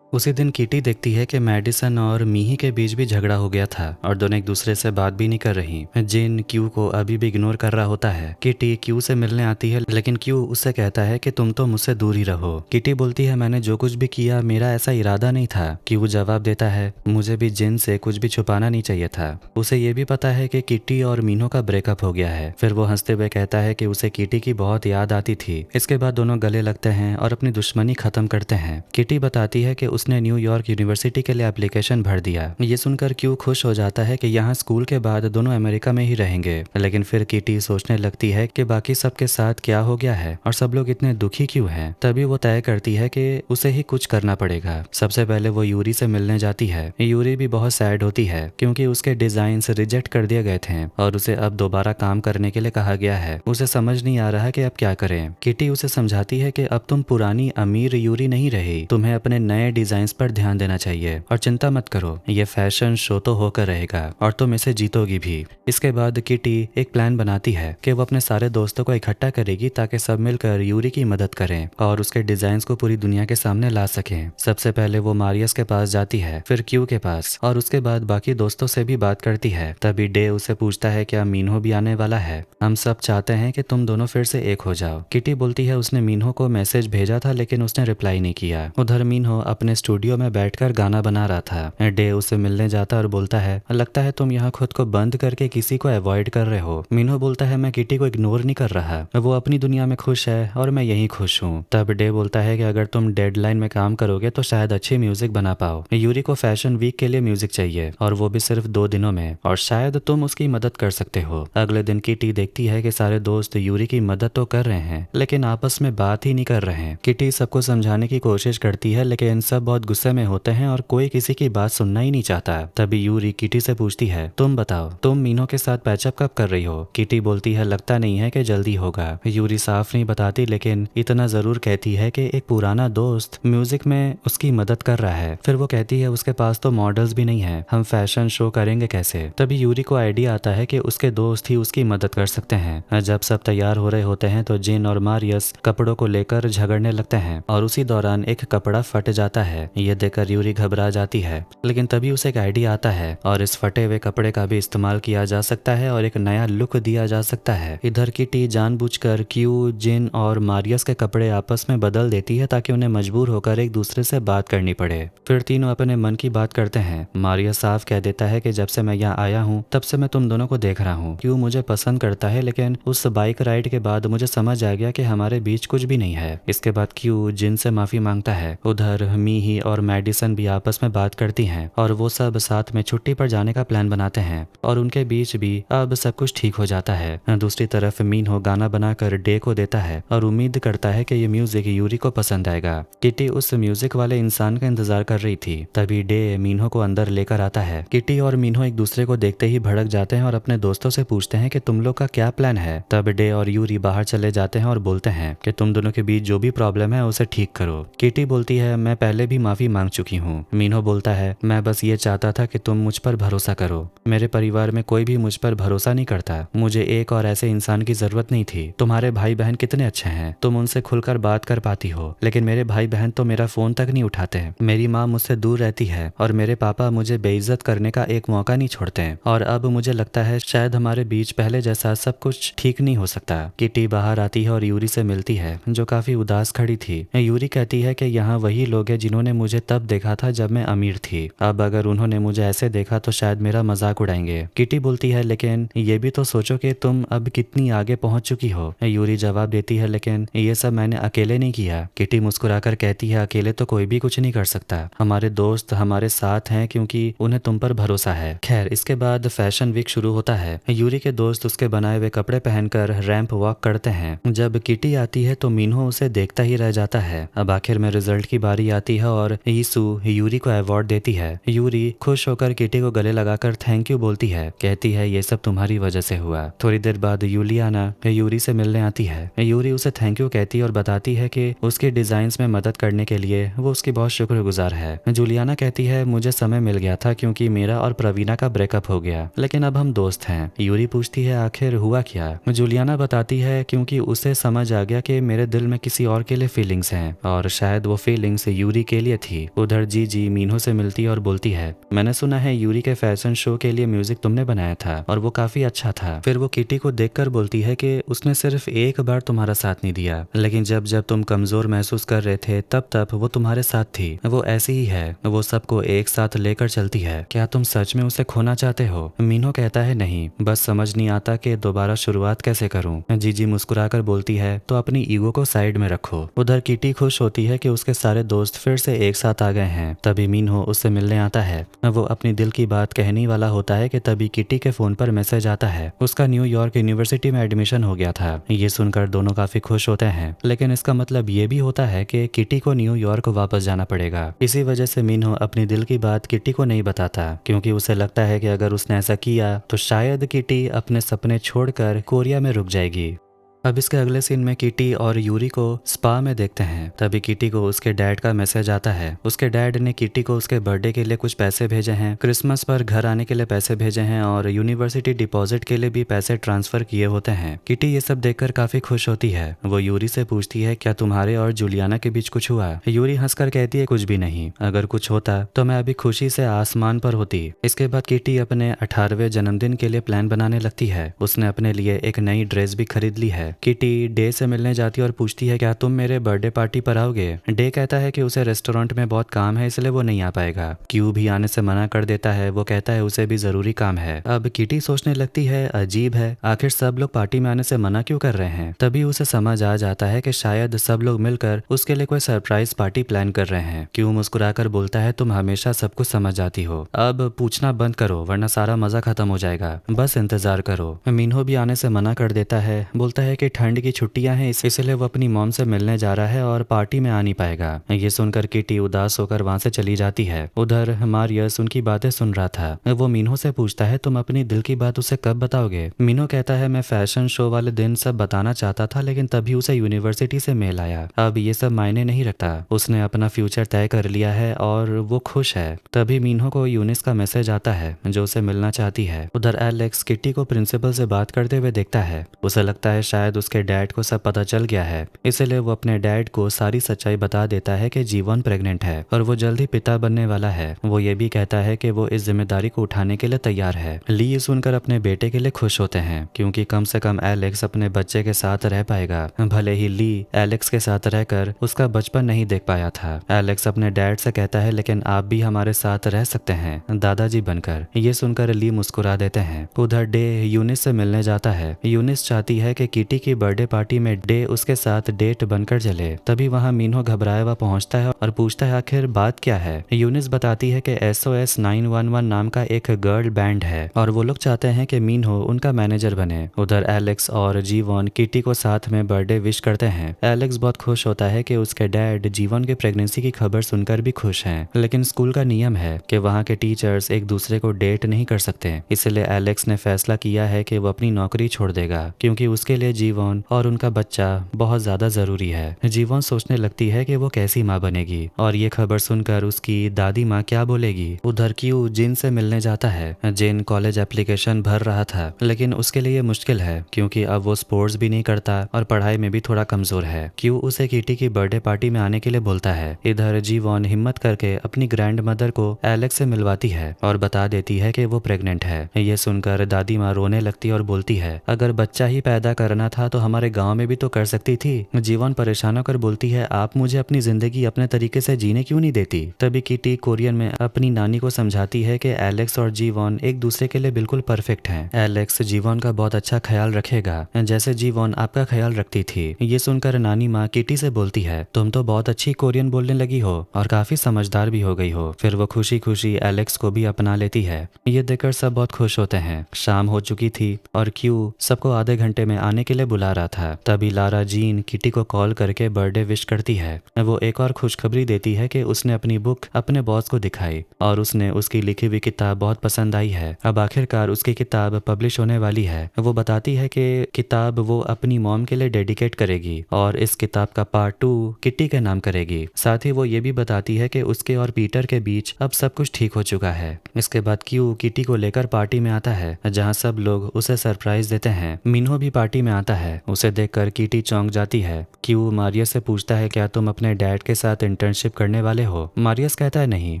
उसी दिन किटी देखती है कि मैडिसन और मीही के बीच भी झगड़ा हो गया था और दोनों एक दूसरे से बात भी नहीं कर रही। जिन क्यू को अभी भी इग्नोर कर रहा होता है। किटी क्यू से मिलने आती है, लेकिन क्यू उससे कहता है कि तुम तो मुझसे दूर ही रहो। किटी बोलती है, मैंने जो कुछ भी किया मेरा ऐसा इरादा नहीं था। क्यू जवाब देता है, मुझे भी जिन से कुछ भी छुपाना नहीं चाहिए था। उसे ये भी पता है कि किटी और मीनहो का ब्रेकअप हो गया है। फिर वो हंसते हुए कहता है कि उसे किटी की बहुत याद आती थी। इसके बाद दोनों गले लगते हैं और अपनी दुश्मनी खत्म करते हैं। किटी बताती है कि उसने न्यूयॉर्क यूनिवर्सिटी के लिए एप्लीकेशन भर दिया। ये सुनकर क्यू खुश हो जाता है कि यहाँ स्कूल के बाद दोनों अमेरिका में ही रहेंगे। लेकिन फिर किटी सोचने लगती है कि बाकी सबके साथ क्या हो गया है और सब लोग इतने दुखी क्यों हैं। तभी वो तय करती है कि उसे ही कुछ करना पड़ेगा। सबसे पहले वो यूरी से मिलने जाती है। यूरी भी बहुत सैड होती है क्योंकि उसके डिजाइन्स रिजेक्ट कर दिए गए थे और उसे अब दोबारा काम करने के लिए कहा गया है। उसे समझ नहीं आ रहा कि अब क्या करें। किटी उसे समझाती है कि अब तुम पुरानी अमीर यूरी नहीं रही, तुम्हें अपने नए डिजाइन्स पर ध्यान देना चाहिए और चिंता मत करो, ये फैशन शो तो होकर रहेगा और तुम इसे जीतोगी भी। इसके बाद किटी एक प्लान बनाती है कि वो अपने सारे दोस्तों को इकट्ठा करेगी ताकि सब मिलकर यूरी की मदद करें और उसके डिजाइन्स को पूरी दुनिया के सामने ला सकें। सबसे पहले वो मारियस के पास जाती है, फिर क्यू के पास और उसके बाद बाकी दोस्तों से भी बात करती है। तभी डे उसे पूछता है, क्या मीनहो भी आने वाला है? हम सब चाहते हैं कि तुम दोनों फिर से एक हो जाओ। किटी बोलती है उसने मीनहो को मैसेज भेजा था लेकिन उसने रिप्लाई नहीं किया। उधर मीनहो अपने स्टूडियो में बैठकर गाना बना रहा था। डे उसे मिलने जाता और बोलता है, लगता है तुम यहाँ खुद को बंद करके किसी को अवॉइड कर रहे हो। मीनहो बोलता है, मैं किटी को इग्नोर नहीं कर रहा, वो अपनी दुनिया में खुश है और मैं यहीं खुश हूँ। तब डे बोलता है कि अगर तुम डेडलाइन में काम करोगे तो शायद अच्छी म्यूजिक बना पाओ। यूरी को फैशन वीक के लिए म्यूजिक चाहिए और वो भी सिर्फ 2 दिनों में, और शायद तुम उसकी मदद कर सकते हो। अगले दिन किटी देखती है कि सारे दोस्त यूरी की मदद तो कर रहे हैं लेकिन आपस में बात ही नहीं कर रहे हैं। किटी सबको समझाने की कोशिश करती है लेकिन सब बहुत गुस्से में होते हैं और कोई किसी की बात सुनना ही नहीं चाहता। तभी यूरी किटी से पूछती है, तुम बताओ तुम मीनहो के साथ पैचअप कब कर रही हो? किटी बोलती है, लगता नहीं है कि जल्दी होगा। यूरी साफ नहीं बताती लेकिन इतना जरूर कहती है कि एक पुराना दोस्त म्यूजिक में उसकी मदद कर रहा है। फिर वो कहती है उसके पास तो मॉडल्स भी नहीं है, हम फैशन शो करेंगे कैसे? तभी यूरी को आइडिया आता है कि उसके दोस्त ही उसकी मदद कर सकते हैं। जब सब तैयार हो रहे होते हैं तो जिन और मारियस कपड़ों को लेकर झगड़ने लगते हैं और उसी दौरान एक कपड़ा फट जाता है। ये देखकर यूरी घबरा जाती है लेकिन तभी उसे एक आइडिया आता है और इस फटे हुए कपड़े का भी इस्तेमाल किया जा सकता है और एक नया लुक दिया जा सकता है। इधर किटी जानबूझकर क्यू, जिन और मारियस के कपड़े आपस में बदल देती है ताकि उन्हें मजबूर होकर एक दूसरे से बात करनी पड़े। फिर तीनों अपने मन की बात करते हैं। मारियस साफ कह देता है कि जब से मैं यहाँ आया हूँ तब से मैं तुम दोनों को देख रहा हूँ। क्यू मुझे पसंद करता है लेकिन उस बाइक राइड के बाद मुझे समझ आ गया कि हमारे बीच कुछ भी नहीं है। इसके बाद क्यू जिन से माफी मांगता है। उधर मी ही और मैडिसन भी आपस में बात करती हैं और वो सब साथ में छुट्टी पर जाने का प्लान बनाते हैं और उनके बीच भी अब सब कुछ ठीक हो जाता है। दूसरी तरफ मीनहो गाना बनाकर डे को देता है और उम्मीद करता है कि ये म्यूजिक यूरी को पसंद आएगा। किटी उस म्यूजिक वाले इंसान का इंतजार कर रही थी, तभी डे मीनहो को अंदर लेकर आता है। किटी और मीनहो एक दूसरे को देखते ही भड़क जाते हैं और अपने दोस्तों से पूछते हैं कि तुम लोग का क्या प्लान है। तब डे और यूरी बाहर चले जाते हैं और बोलते हैं कि तुम दोनों के बीच जो भी प्रॉब्लम है उसे ठीक करो। किटी बोलती है मैं पहले भी माफी मांग चुकी हूँ। मीनहो बोलता है मैं बस ये चाहता था कि तुम मुझ पर भरोसा करो। मेरे परिवार में कोई भी मुझ पर भरोसा नहीं करता। मुझे एक और ऐसे इंसान की जरूरत नहीं थी। तुम्हारे भाई बहन कितने अच्छे हैं, तुम उनसे खुलकर बात कर पाती हो, लेकिन मेरे भाई बहन तो मेरा फोन तक नहीं उठाते। मेरी माँ मुझसे दूर रहती है और मेरे पापा मुझे बेइज्जत करने का एक मौका नहीं छोड़ते और अब मुझे लगता है शायद हमारे बीच पहले जैसा सब कुछ ठीक नहीं हो सकता। किटी बाहर आती है और यूरी से मिलती है जो काफी उदास खड़ी थी। यूरी कहती है कि यहाँ वही लोग हैं जिन्होंने मुझे तब देखा था जब मैं अमीर थी। अब अगर उन्होंने मुझे ऐसे देखा तो शायद मेरा मजाक उड़ाएंगे। किटी बोलती है लेकिन ये भी तो सोचो कि तुम अब कितनी आगे पहुंच चुकी हो। यूरी जवाब देती है लेकिन ये सब मैंने अकेले नहीं किया। किटी मुस्कुराकर कहती है अकेले तो कोई भी कुछ नहीं कर सकता। हमारे दोस्त हमारे साथ हैं क्योंकि उन्हें तुम पर भरोसा है। खैर इसके बाद फैशन वीक शुरू होता है। यूरी के दोस्त उसके बनाए हुए कपड़े पहनकर रैंप वॉक करते हैं। जब किटी आती है तो मीनहो उसे देखता ही रह जाता है। अब आखिर में रिजल्ट की बारी आती है और यीशु यूरी को अवार्ड देती है। यूरी खुश होकर किटी को गले लगाकर थैंक यू बोलती है, कहती है ये सब तुम्हारी वजह से हुआ। थोड़ी देर बाद यूलियाना यूरी से मिलने आती है। यूरी उसे थैंक यू कहती है और बताती है कि उसके डिजाइन्स में मदद करने के लिए वो उसकी बहुत शुक्रगुजार है। जूलियाना कहती है मुझे समय मिल गया था क्योंकि मेरा और प्रवीणा का ब्रेकअप हो गया, लेकिन अब हम दोस्त हैं। यूरी पूछती है आखिर हुआ क्या। जूलियाना बताती है क्योंकि उसे समझ आ गया कि मेरे दिल में किसी और के लिए फीलिंग्स हैं और शायद वो फीलिंग्स यूरी के लिए थी। उधर जी मीनहो से मिलती है और बोलती है मैंने सुना है यूरी के फैशन शो के लिए म्यूजिक तुमने बनाया था और वो काफी अच्छा था। फिर वो किटी को देखकर बोलती है कि उसने सिर्फ एक बार तुम्हारा साथ नहीं दिया, लेकिन जब जब तुम कमजोर महसूस कर रहे थे तब तब वो तुम्हारे साथ थी। वो ऐसी ही है, वो सबको एक साथ लेकर चलती है। क्या तुम सच में उसे खोना चाहते हो। मीनहो कहता है नहीं, बस समझ नहीं आता कि दोबारा शुरुआत कैसे करूं। जीजी मुस्कुराकर बोलती है तो अपनी ईगो को साइड में रखो। उधर किटी खुश होती है कि उसके सारे दोस्त फिर से एक साथ आ गए हैं। तभी मीनहो उससे मिलने आता है। वो अपनी दिल की बात कहने वाला होता है कि तभी किटी के फोन पर मैसेज आता है उसका न्यूयॉर्क यूनिवर्सिटी में एडमिशन हो गया था। ये सुनकर दोनों काफी खुश होते हैं, लेकिन इसका मतलब ये भी होता है कि किटी को न्यूयॉर्क वापस जाना पड़ेगा। इसी वजह से मीनहो अपनी दिल की बात किटी को नहीं बताता क्योंकि उसे लगता है कि अगर उसने ऐसा किया तो शायद किटी अपने सपने छोड़कर कोरिया में रुक जाएगी। अब इसके अगले सीन में किटी और यूरी को स्पा में देखते हैं। तभी किटी को उसके डैड का मैसेज आता है। उसके डैड ने किटी को उसके बर्थडे के लिए कुछ पैसे भेजे हैं, क्रिसमस पर घर आने के लिए पैसे भेजे हैं और यूनिवर्सिटी डिपॉजिट के लिए भी पैसे ट्रांसफर किए होते हैं। किटी ये सब देखकर काफी खुश होती है। वो यूरी से पूछती है क्या तुम्हारे और जूलियाना के बीच कुछ हुआ। यूरी हंसकर कहती है कुछ भी नहीं, अगर कुछ होता तो मैं अभी खुशी से आसमान पर होती। इसके बाद किटी अपने 18वें जन्मदिन के लिए प्लान बनाने लगती है। उसने अपने लिए एक नई ड्रेस भी खरीद ली है। किटी डे से मिलने जाती है और पूछती है क्या तुम मेरे बर्थडे पार्टी पर आओगे। डे कहता है कि उसे रेस्टोरेंट में बहुत काम है इसलिए वो नहीं आ पाएगा। क्यू भी आने से मना कर देता है, वो कहता है उसे भी जरूरी काम है। अब किटी सोचने लगती है अजीब है, आखिर सब लोग पार्टी में आने से मना क्यों कर रहे हैं। तभी उसे समझ आ जाता है कि शायद सब लोग मिलकर उसके लिए कोई सरप्राइज पार्टी प्लान कर रहे हैं। क्यू मुस्कुराकर बोलता है तुम हमेशा सब कुछ समझ जाती हो, अब पूछना बंद करो वरना सारा मजा खत्म हो जाएगा, बस इंतजार करो। मीनहो भी आने से मना कर देता है, बोलता है कि ठंड की छुट्टियां हैं इसलिए वो अपनी मॉम से मिलने जा रहा है और पार्टी में आ नहीं पाएगा। ये सुनकर किटी उदास होकर वहां से चली जाती है। उधर मारियस उनकी बातें सुन रहा था। वो मीनहो से पूछता है तुम अपनी दिल की बात उसे कब बताओगे। मीनहो कहता है मैं फैशन शो वाले दिन सब बताना चाहता था, लेकिन तभी उसे यूनिवर्सिटी से मेल आया। अब ये सब मायने नहीं रखता, उसने अपना फ्यूचर तय कर लिया है और वो खुश है। तभी मीनहो को यूनिस का मैसेज आता है जो उसे मिलना चाहती है। उधर एलेक्स किटी को प्रिंसिपल से बात करते हुए देखता है। उसे लगता है शायद उसके डैड को सब पता चल गया है, इसलिए वो अपने डैड को सारी सच्चाई बता देता है कि जीवन प्रेग्नेंट है और वो जल्द ही पिता बनने वाला है। वो ये भी कहता है कि वो इस जिम्मेदारी को उठाने के लिए तैयार है। ली ये सुनकर अपने बेटे के लिए खुश होते हैं क्योंकि कम से कम एलेक्स अपने बच्चे के साथ रह पाएगा। भले ही ली एलेक्स के साथ रहकर उसका बचपन नहीं देख पाया था। एलेक्स अपने डैड से कहता है लेकिन आप भी हमारे साथ रह सकते हैं दादाजी बनकर। ये सुनकर ली मुस्कुरा देते हैं। उधर डे यूनिस से मिलने जाता है। यूनिस चाहती है कि किटी किटी की बर्थडे पार्टी में डे उसके साथ डेट बनकर चले। तभी वहाँ मिन्हो घबराया हुआ पहुंचता है और पूछता है आखिर बात क्या है। यूनिस बताती है कि SOS 911 नाम का एक गर्ल बैंड है और वो लोग चाहते हैं कि मिन्हो उनका मैनेजर बने। उधर एलेक्स और जीवॉन किटी को साथ में बर्थडे विश करते हैं। एलेक्स बहुत खुश होता है कि उसके डैड जीवॉन के प्रेगनेंसी की खबर सुनकर भी खुश हैं, लेकिन स्कूल का नियम है कि वहाँ के टीचर्स एक दूसरे को डेट नहीं कर सकते। इसलिए एलेक्स ने फैसला किया है कि वो अपनी नौकरी छोड़ देगा क्योंकि उसके लिए जीवॉन और उनका बच्चा बहुत ज्यादा जरूरी है। जीवॉन सोचने लगती है कि वो कैसी माँ बनेगी और ये खबर सुनकर उसकी दादी माँ क्या बोलेगी। उधर क्यू जिन से मिलने जाता है। जिन कॉलेज एप्लीकेशन भर रहा था, लेकिन उसके लिए मुश्किल है क्योंकि अब वो स्पोर्ट्स भी नहीं करता और पढ़ाई में भी थोड़ा कमजोर है। क्यू उसे किटी की बर्थडे पार्टी में आने के लिए बोलता है। इधर जीवॉन हिम्मत करके अपनी ग्रैंड मदर को एलेक्स से मिलवाती है और बता देती है कि वो प्रेग्नेंट है। ये सुनकर दादी माँ रोने लगती और बोलती है अगर बच्चा ही पैदा करना था तो हमारे गाँव में भी तो कर सकती थी। जीवॉन परेशान होकर बोलती है आप मुझे अपनी जिंदगी अपने तरीके से जीने क्यों नहीं देती। तभी किटी कोरियन में अपनी नानी को समझाती है कि एलेक्स और जीवॉन एक दूसरे के लिए बिल्कुल परफेक्ट हैं। एलेक्स जीवॉन का बहुत अच्छा ख्याल रखेगा जैसे जीवॉन आपका ख्याल रखती थी। ये सुनकर नानी माँ किटी से बोलती है तुम तो बहुत अच्छी कोरियन बोलने लगी हो और काफी समझदार भी हो गई हो। फिर वो खुशी खुशी एलेक्स को भी अपना लेती है। ये देखकर सब बहुत खुश होते हैं। शाम हो चुकी थी और क्यू सबको आधे घंटे में आने के लिए बुला रहा था। तभी लारा जीन किटी को कॉल करके बर्थडे विश करती है। वो एक और खुशखबरी देती है कि उसने अपनी बुक अपने बॉस को दिखाई और उसने उसकी लिखी हुई किताब बहुत पसंद आई है। अब आखिरकार उसकी किताब पब्लिश होने वाली है। वो बताती है कि किताब वो अपनी मॉम के लिए डेडिकेट करेगी और इस किताब का पार्ट 2 किटी के नाम करेगी। साथ ही वो ये भी बताती है कि उसके और पीटर के बीच अब सब कुछ ठीक हो चुका है। इसके बाद क्यू किटी को लेकर पार्टी में आता है जहाँ सब लोग उसे सरप्राइज देते हैं। मिन्हो भी पार्टी में आता है। उसे देखकर किटी चौंक जाती है। क्यू मारियस से पूछता है क्या तुम अपने डैड के साथ इंटर्नशिप करने वाले हो। मारियस कहता है नहीं,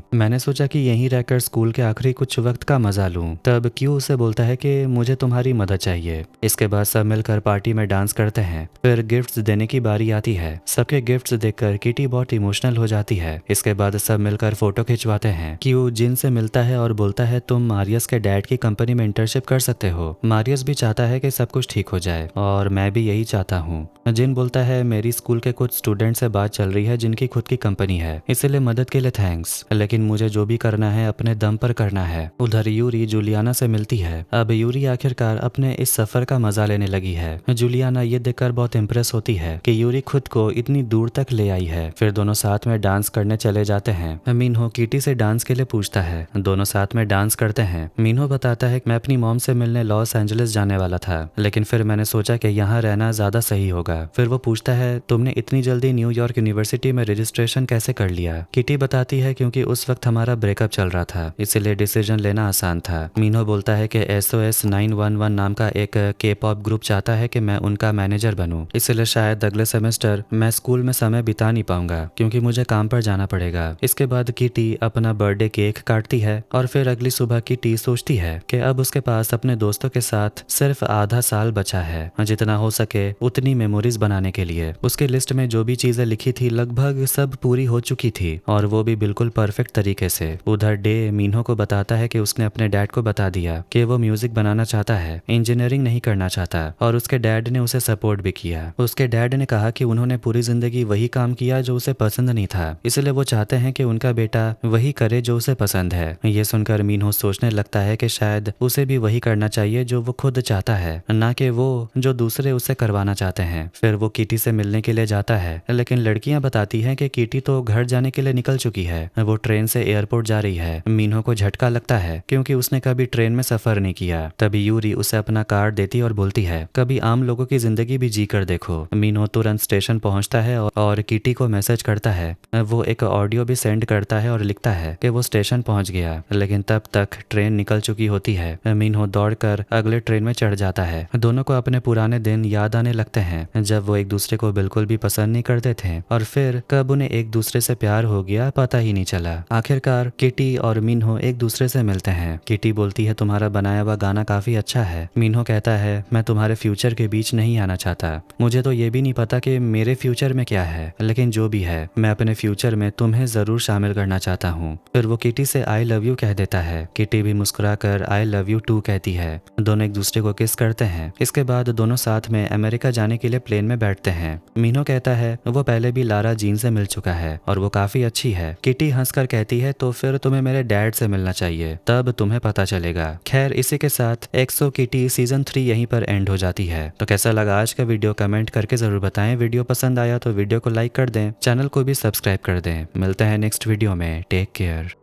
मैंने सोचा कि यहीं रहकर स्कूल के आखिरी कुछ वक्त का मजा लूं। तब क्यू उसे बोलता है कि मुझे तुम्हारी मदद चाहिए। इसके बाद सब मिलकर पार्टी में डांस करते हैं। फिर गिफ्ट्स देने की बारी आती है। सबके गिफ्ट्स देखकर किटी बहुत इमोशनल हो जाती है। इसके बाद सब मिलकर फोटो खिंचवाते हैं। क्यू जिन से मिलता है और बोलता है तुम मारियस के डैड की कंपनी में इंटर्नशिप कर सकते हो। मारियस भी चाहता है कि सब कुछ ठीक हो जाए और मैं भी यही चाहता हूँ। जिन बोलता है मेरी स्कूल के कुछ स्टूडेंट से बात चल रही है जिनकी खुद की कंपनी है, इसलिए मदद के लिए थैंक्स, लेकिन मुझे जो भी करना है अपने दम पर करना है। उधर यूरी जूलियाना से मिलती है। अब यूरी आखिरकार अपने इस सफर का मजा लेने लगी है। जूलियाना ये देखकर बहुत इम्प्रेस होती है कि यूरी खुद को इतनी दूर तक ले आई है। फिर दोनों साथ में डांस करने चले जाते हैं। मिन्हो किटी से डांस के लिए पूछता है। दोनों साथ में डांस करते हैं। मिन्हो बताता है मैं अपनी मॉम से मिलने लॉस एंजलिस जाने वाला था, लेकिन फिर मैंने सोचा कि यहाँ रहना ज्यादा सही होगा। फिर वो पूछता है तुमने इतनी जल्दी न्यूयॉर्क यूनिवर्सिटी में रजिस्ट्रेशन कैसे कर लिया। किटी बताती है क्योंकि उस वक्त हमारा ब्रेकअप चल रहा था, इसलिए डिसीजन लेना आसान था। मिन्हो बोलता है कि SOS 911 नाम का एक K-pop ग्रुप चाहता है कि मैं उनका मैनेजर बनूं, इसलिए शायद अगले सेमेस्टर मैं स्कूल में समय बिता नहीं पाऊंगा क्योंकि मुझे काम पर जाना पड़ेगा। इसके बाद किटी अपना बर्थडे केक काटती है और फिर अगली सुबह किटी सोचती है कि अब उसके पास अपने दोस्तों के साथ सिर्फ आधा साल बचा है, जितना हो सके उतनी मेमोरीज बनाने के लिए। उसके लिस्ट में जो भी चीजें लिखी थी लगभग सब पूरी हो चुकी थी और वो भी बिल्कुल परफेक्ट तरीके से। उधर डे मिन्हो को बताता है कि उसने अपने डैड को बता दिया कि वो म्यूजिक बनाना चाहता है, इंजीनियरिंग नहीं करना चाहता, और उसके डैड ने उसे सपोर्ट भी किया। उसके डैड ने कहा कि उन्होंने पूरी जिंदगी वही काम किया जो उसे पसंद नहीं था, इसलिए वो चाहते हैं कि उनका बेटा वही करे जो उसे पसंद है। ये सुनकर मिन्हो सोचने लगता है कि शायद उसे भी वही करना चाहिए जो वो खुद चाहता है, ना कि वो जो दूसरे उसे करवाना चाहते हैं। फिर वो किटी से मिलने के लिए जाता है, लेकिन लड़कियां बताती हैं कि किटी तो घर जाने के लिए निकल चुकी है, वो ट्रेन से एयरपोर्ट जा रही है। मिन्हो को झटका लगता है क्योंकि उसने कभी ट्रेन में सफर नहीं किया। तभी यूरी उसे अपना कार्ड देती और बोलती है कभी आम लोगों की जिंदगी भी जी कर देखो। मिन्हो तुरंत स्टेशन पहुंचता है और किटी को मैसेज करता है। वो एक ऑडियो भी सेंड करता है और लिखता है कि वो स्टेशन पहुंच गया, लेकिन तब तक ट्रेन निकल चुकी होती है। मिन्हो दौड़कर अगले ट्रेन में चढ़ जाता है। दोनों को अपने पुराने दिन याद आने लगते हैं जब वो एक दूसरे को बिल्कुल भी पसंद नहीं करते थे और फिर कब उन्हें एक दूसरे से प्यार हो गया पता ही नहीं चला। आखिरकार किटी और मिन्हो एक दूसरे से मिलते हैं। किटी बोलती है तुम्हारा बनाया हुआ गाना काफी अच्छा है। मिन्हो कहता है मैं तुम्हारे फ्यूचर के बीच नहीं आना चाहता, मुझे तो ये भी नहीं पता कि मेरे फ्यूचर में क्या है, लेकिन जो भी है मैं अपने फ्यूचर में तुम्हें जरूर शामिल करना चाहता हूँ। फिर वो किटी से आई लव यू कह देता है। किटी भी मुस्कुराकर आई लव यू टू कहती है। दोनों एक दूसरे को किस करते हैं। इसके बाद दोनों साथ में अमेरिका जाने के लिए प्लेन में बैठते हैं। मीनो कहता है वो पहले भी लारा जीन से मिल चुका है और वो काफी अच्छी है। किटी हंसकर कहती है तो फिर तुम्हें मेरे डैड से मिलना चाहिए, तब तुम्हें पता चलेगा। खैर इसी के साथ एक्सो किटी सीजन 3 यहीं पर एंड हो जाती है। तो कैसा लगा आज का वीडियो कमेंट करके जरूर बताएं। वीडियो पसंद आया तो वीडियो को लाइक कर दें, चैनल को भी सब्सक्राइब कर दें। मिलते हैं नेक्स्ट वीडियो में। Take care.